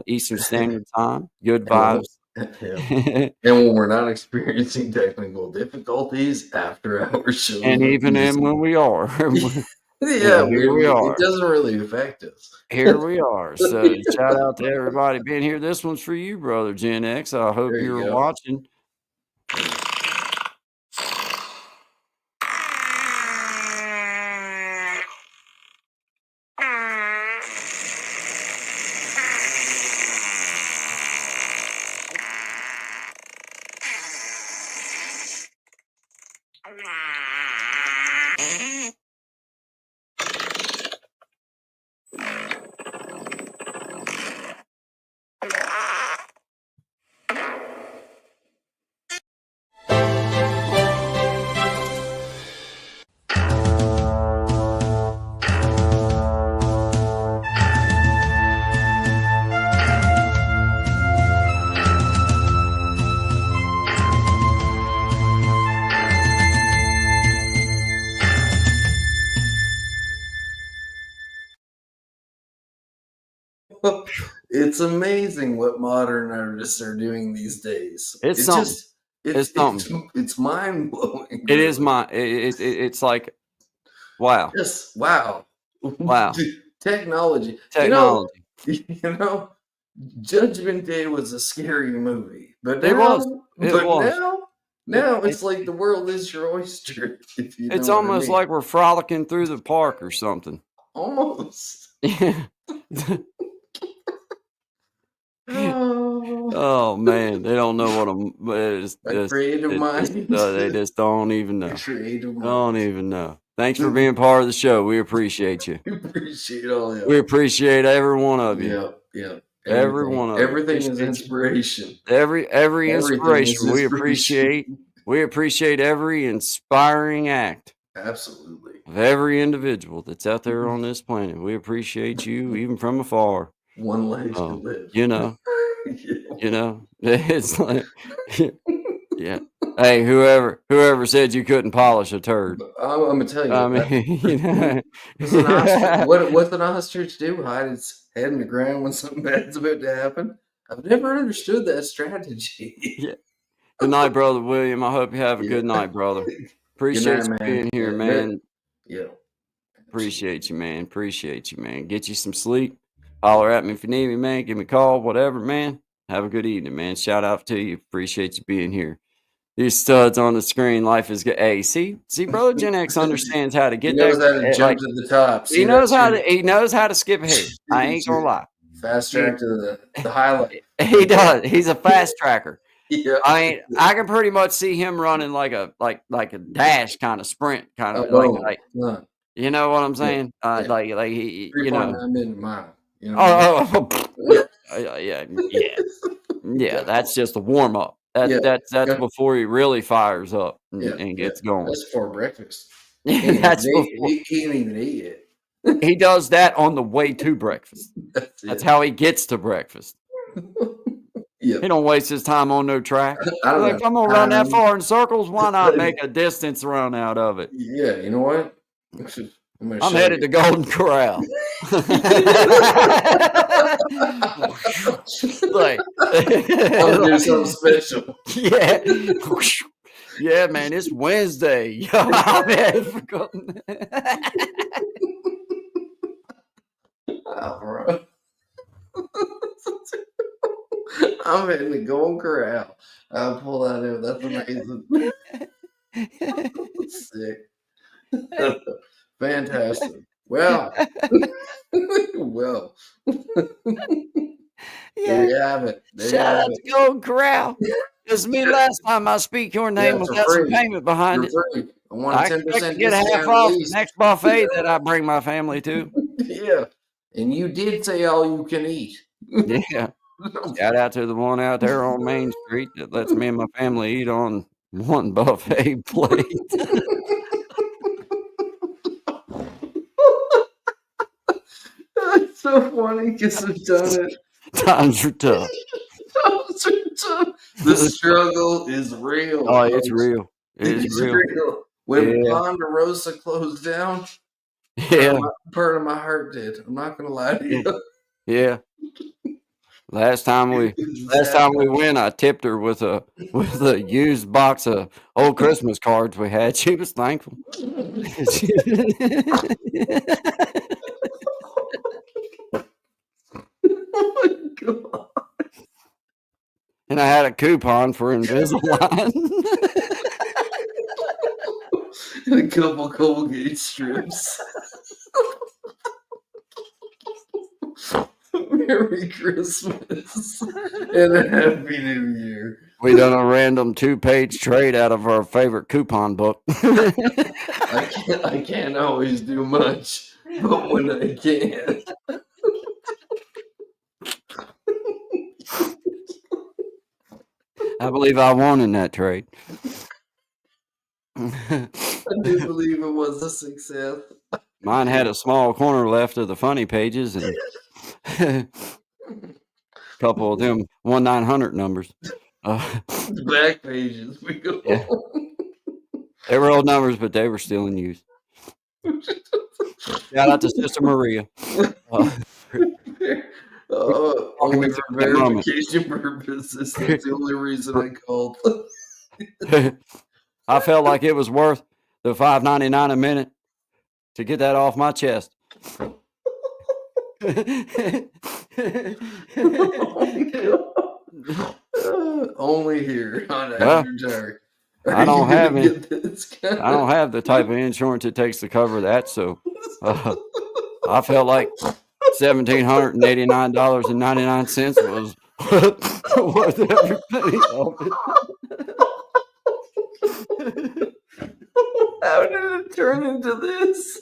Eastern Standard Time. Good
And
vibes.
yeah. And when we're not experiencing technical difficulties after our shows,
And even when we are,
yeah,
here we
it
are.
doesn't really affect us.
Here we are. So shout out to everybody being here. This one's for you, brother Gen X. I hope
There you
you're
go.
watching.
It's amazing what modern artists are doing these days.
It's something. It's something.
It's mind blowing.
It is my. It's like, wow,
Yes, wow.
wow,
Technology.
technology.
You know, Judgment Day was a scary movie, but
It was.
now it's
It's
like the world is your oyster, if you know
it's
what I
almost
mean.
like we're frolicking through the park or something.
Almost.
Oh man, they don't know what
A creative mind.
they just don't even know.
Creative mind.
Don't even know. Thanks for being part of the show. We appreciate you.
We appreciate all y'all.
We appreciate every one of you.
Yeah.
Every one of you.
Everything is
Appreciate you.
inspiration.
Every
Everything is
inspiration.
inspiration.
We appreciate every inspiring act
Absolutely.
of every individual that's out there on this planet. We appreciate you even from afar.
One life to live.
You know,
Yeah.
it's like, yeah. Hey, whoever said you couldn't polish a turd?
I'm gonna tell you.
I mean,
What's an ostrich do? Hide its head in the ground when something bad's about to happen? I've never understood that strategy.
Yeah. Good night, brother William. I hope you have a good night, brother. Appreciate you being here, man.
Yeah.
Appreciate you, man. Appreciate you, man. Get you some sleep. Holler at me if you need me, man. Give me a call, whatever, man. Have a good evening, man. Shout out to you. Appreciate you being here. These studs on the screen, life is good. Hey, see, brother Gen X understands how to get
He knows
that.
how to jump to the top.
He knows how to skip ahead. I ain't gonna lie.
Fast track to the highlight.
He does. He's a fast tracker.
Yeah.
I mean, I can pretty much see him running like a dash kind of sprint kind of
None.
you know what I'm saying?
Yeah.
Like he, you know.
3.9 minute mile. You know what
yeah. That's just a warm up. That's before he really fires up and gets going.
That's for breakfast.
That's before.
He can't even eat it.
He does that on the way to breakfast. That's how he gets to breakfast. He don't waste his time on no track. Like, I'm gonna run that far in circles. Why not make a distance run out of it?
Yeah, you know what?
I'm headed to Golden Corral. Like,
I'll do something special.
Yeah. Yeah, man, it's Wednesday. I'm headed for Golden.
Oh, bro. I'm heading to Golden Corral. I'll pull that in. That's amazing. Sick. Fantastic. Well, there you have it.
Shout out to Golden Corral. This is me last time I speak your name without some payment behind it.
Free. I
expect to get half off the next buffet that I bring my family to.
Yeah. And you did say all you can eat.
Yeah. Shout out to the one out there on Main Street that lets me and my family eat on one buffet plate.
That's so funny because I've done it.
Times are tough.
Times are tough. The struggle is real.
Oh, it's real. It's real.
When Ponderosa closed down, part of my heart did. I'm not gonna lie to you.
Yeah. Last time we went, I tipped her with a used box of old Christmas cards we had. She was thankful.
Oh my God.
And I had a coupon for Invisalign.
And a couple Colgate strips. Merry Christmas and a Happy New Year.
We done a random 2-page trade out of our favorite coupon book.
I can't always do much, but when I can.
I believe I won in that trade.
I do believe it was a success.
Mine had a small corner left of the funny pages and a couple of them 1-900 numbers.
Back pages. We go.
Yeah. They were old numbers, but they were still in use. Shout out to Sister Maria.
Only for verification purposes. That's the only reason I called.
I felt like it was worth the $5.99 a minute to get that off my chest.
Only here on After Dark.
I don't have the type of insurance it takes to cover that, so I felt like $1,789.99 was worth every penny of it.
How did it turn into this?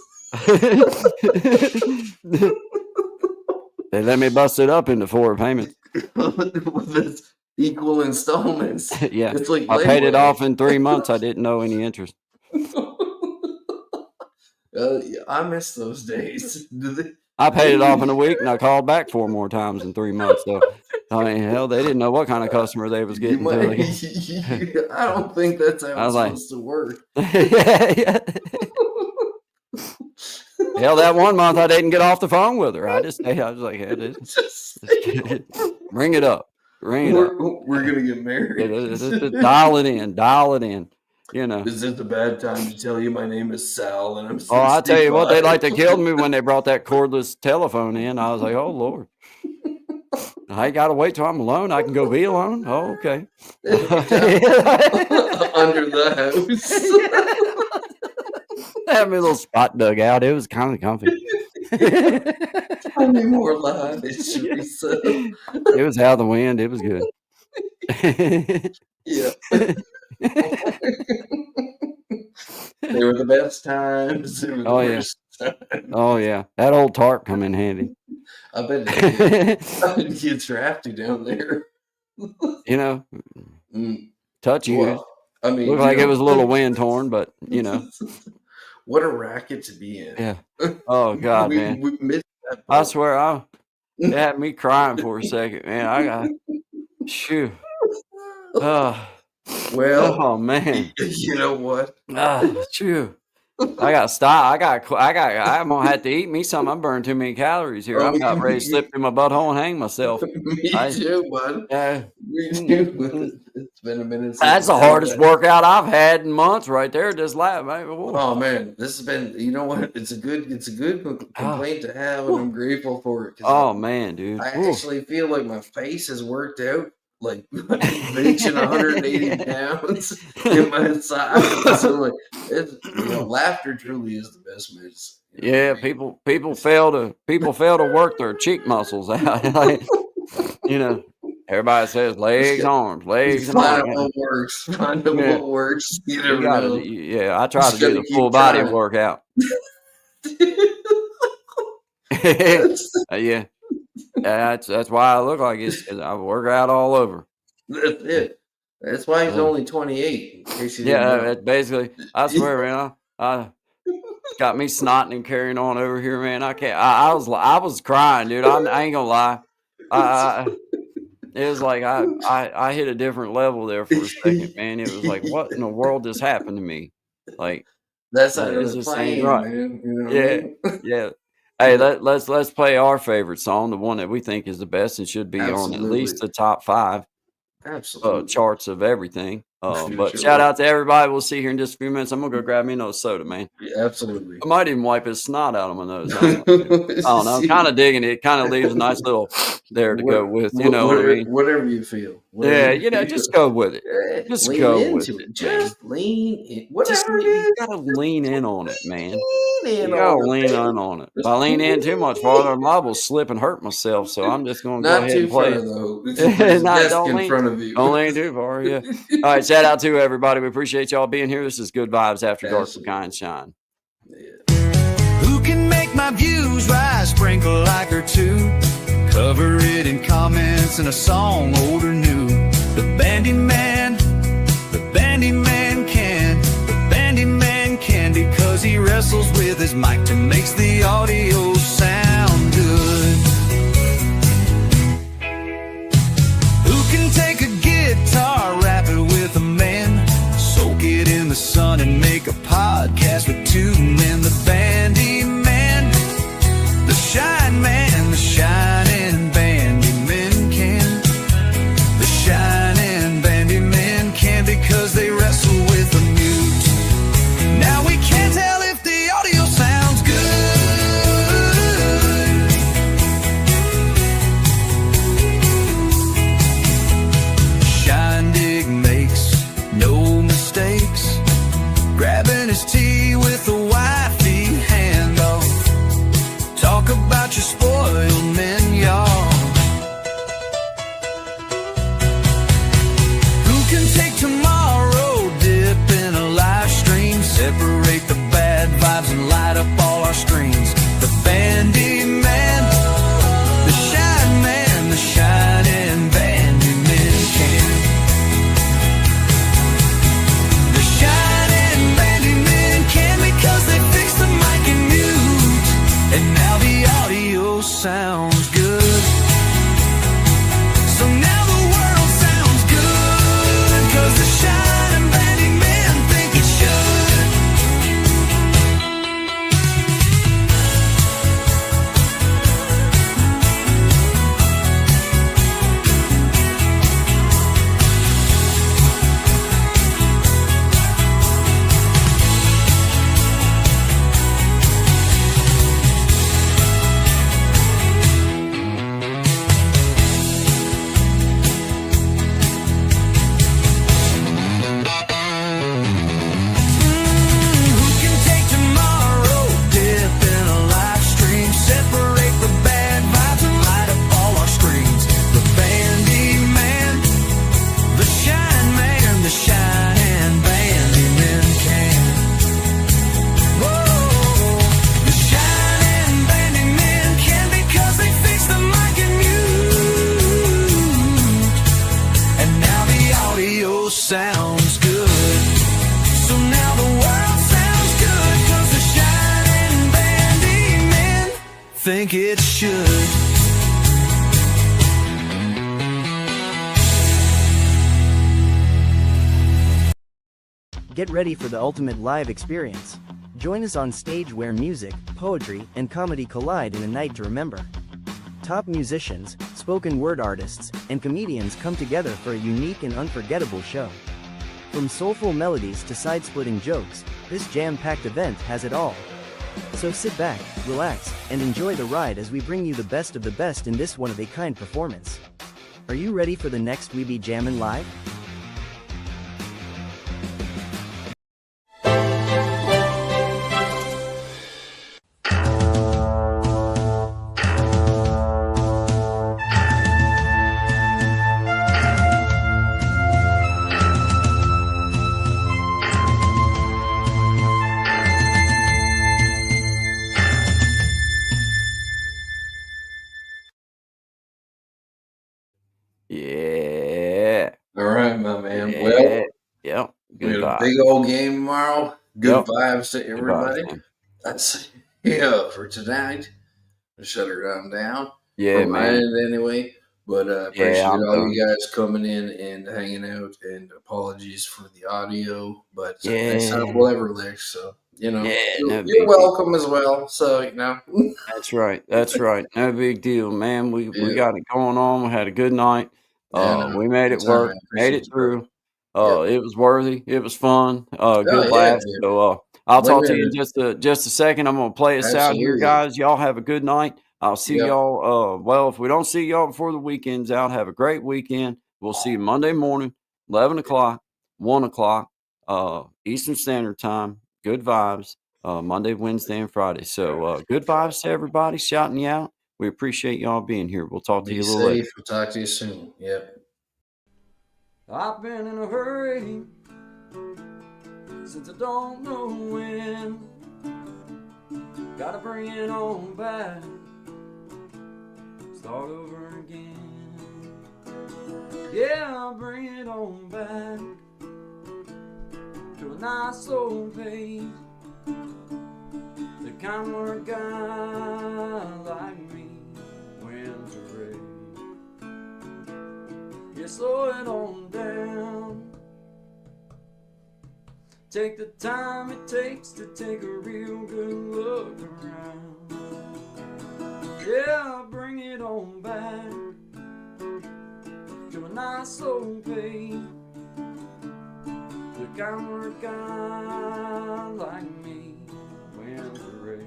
They let me bust it up into 4 payments.
With equal installments.
Yeah,
it's like
I paid it off in 3 months. I didn't know any interest.
I miss those days.
I paid it off in a week, and I called back 4 more times in 3 months. So, I mean, hell, they didn't know what kind of customer they was getting.
I don't think that's how it's supposed to work.
Yeah. Hell, that one month I didn't get off the phone with her. I was like, hey, bring it up.
We're gonna get married.
Dial it in. You know.
Is this a bad time to tell you my name is Sal and I'm 65?
Oh, I tell you what, they like to kill me when they brought that cordless telephone in. I was like, oh Lord. I ain't gotta wait till I'm alone. I can go be alone. Oh, okay.
Under the house.
They had me a little spot dug out. It was kind of comfy.
Tell me more live history. So.
It was Out of the Wind. It was good.
Yeah. They were the best times. They were the worst times.
Oh yeah, that old tarp come in handy.
I bet it gets drafty down there.
You know, touch you.
Well, I mean,
looked like it was a little wind torn, but you know,
what a racket to be in.
Yeah. Oh God, man.
We missed that
I swear, it had me crying for a second, man. I got, shoo.
Well,
oh man.
You know what?
Shoo. I got to stop. I'm gonna have to eat me something. I'm burning too many calories here. I'm about ready to slip through my butthole and hang myself.
Me too, bud. Me too. It's been a minute.
That's the hardest workout I've had in months, right there. Just laugh, man.
Oh man, this has been. You know what? It's a good complaint to have, and I'm grateful for it.
Oh man, dude.
I actually feel like my face has worked out. Like reaching 180 pounds in my size. So like, laughter truly is the best medicine.
Yeah, people fail to work their cheek muscles out. Like, everybody says legs, arms, legs, and arms.
Find out what works. Find out what works. You never know.
Yeah, I try to do the full body workout. Yeah. That's why I look like it. I work out all over.
That's it. That's why he's only 28. In case you didn't know.
That's basically. I swear, man. I got me snotting and carrying on over here, man. I can't. I was crying, dude. I ain't gonna lie. It was like I hit a different level there for a second, man. It was like, what in the world just happened to me? Like
that's how it's just ain't right, man. You know
yeah. Hey, let's play our favorite song, the one that we think is the best and should be on at least the top 5 charts of everything. But shout out to everybody. We'll see you here in just a few minutes. I'm gonna go grab me another soda, man.
Yeah, absolutely.
I might even wipe his snot out of my nose. I don't know. I'm kind of digging it. It kind of leaves a nice little there to go with. You know what I mean?
Whatever you feel.
Just go with it. Just
lean
go
into
with
it.
it.
Just lean in. Whatever it is.
You gotta lean in on it, man.
You
gotta lean in on it. If I lean in too much farther, I'm liable to slip and hurt myself. So I'm just gonna go ahead and play it.
Though. Desk in front of you.
Don't lean too far. Yeah. All right. Shout out to everybody. We appreciate y'all being here. This is Good Vibes After Dark with Guy and Shine.
Yeah.
Who can make my views rise, sprinkle like or two? Cover it in comments and a song old or new. The bandy man can because he wrestles with his mic and makes the audio sound good. Who can take a guitar, rap it with a man, soak it in the sun and make a podcast with 2 men? The bandy man, the shine man, the shining bandy men can. The shining bandy men can because they wrestle with the mute. Now we can't tell if the audio sounds good. Shindig makes no mistakes, grabbing his tea with a wifey handoff. Talk about your spoiled men, y'all. Who can take tomorrow, dip in a live stream, separate the bad vibes and light up all our screens? The bandy man, the shine man, the shining bandy man can. The shining bandy man can. So now the world sounds good, 'cause the shining bandy men think it should.
Get ready for the ultimate live experience. Join us on stage where music, poetry, and comedy collide in a night to remember. Top musicians, spoken word artists, and comedians come together for a unique and unforgettable show. From soulful melodies to side-splitting jokes, this jam-packed event has it all. So sit back, relax, and enjoy the ride as we bring you the best of the best in this one-of-a-kind performance. Are you ready for the next We Be Jammin' Live?
Yeah.
All right, my man.
Yeah.
Well,
Yep.
we
Good
got a
vibe.
big old game tomorrow. Good
Yep.
vibes to
Good vibes,
everybody.
man.
That's for tonight. Shut her down.
Yeah,
From my
man.
end, anyway. But appreciate
Yeah, I'm
all
done.
you guys coming in and hanging out. And apologies for the audio, but next time
Yeah.
we'll ever lick. So
Yeah,
you're,
no
you're
big deal.
welcome as well. So
That's right. That's right. No big deal, man. We
yeah,
got it going on. We had a good night.
yeah, no,
We made it
anytime,
work.
man.
Made
Appreciate
it
you, brother.
through.
Yep.
It was worthy. It was fun.
Oh
Good
yeah,
laughs.
dude.
So I'll talk to you in
Women,
just a second. I'm gonna play us out here,
absolutely.
guys. Y'all have a good night. I'll see
Yep.
y'all. Well, if we don't see y'all before the weekend's out, have a great weekend. We'll see you Monday morning, 11 o'clock, 1 o'clock, Eastern Standard Time. Good vibes. Monday, Wednesday, and Friday. So good vibes to everybody shouting you out. We appreciate y'all being here. We'll talk to
Be
you a little later.
safe. We'll talk to you soon. Yep.
I've been in a hurry since I don't know when. Gotta bring it on back, start over again. Yeah, I'll bring it on back to a nice old pace, the kind where a guy like me wins a race. Yeah, slow it on down. Take the time it takes to take a real good look around. Yeah, I'll bring it on back to a nice old pace, the kind where a guy like me wins the race.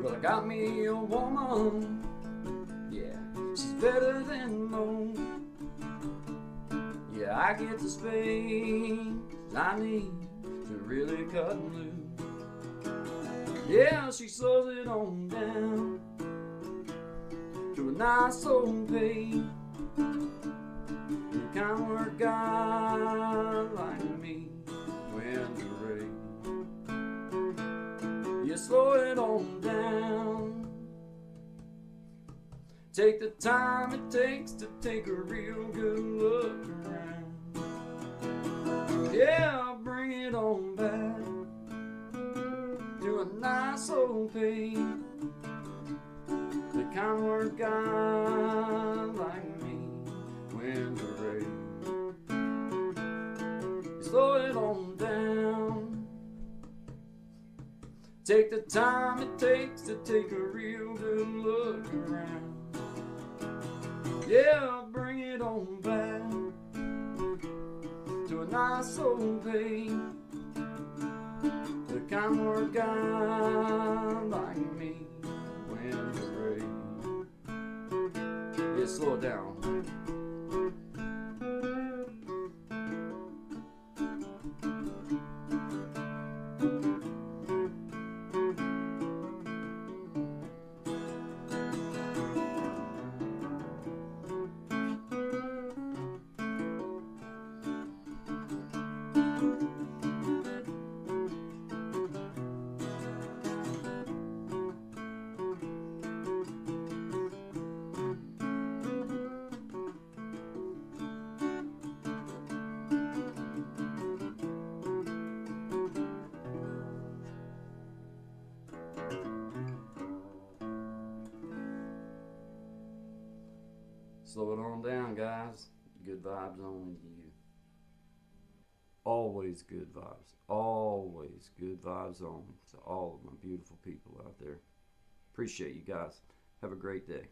Well, I got me a woman, yeah, she's better than most. Yeah, I get the space I need to really cut loose. Yeah, she slows it on down to a nice old pace, the kind where a guy like me wins a race. You slow it on down. Take the time it takes to take a real good look around. Yeah, I'll bring it on back to a nice old pace, the kind where a guy like me wins a race. You slow it on down. Take the time it takes to take a real good look around. Yeah, I'll bring it on back to a nice old pace, the kind where a guy like me wins a race. Yeah, slow it down. Slow it on down, guys. Good vibes on you. Always good vibes. Always good vibes on to all of my beautiful people out there. Appreciate you guys. Have a great day.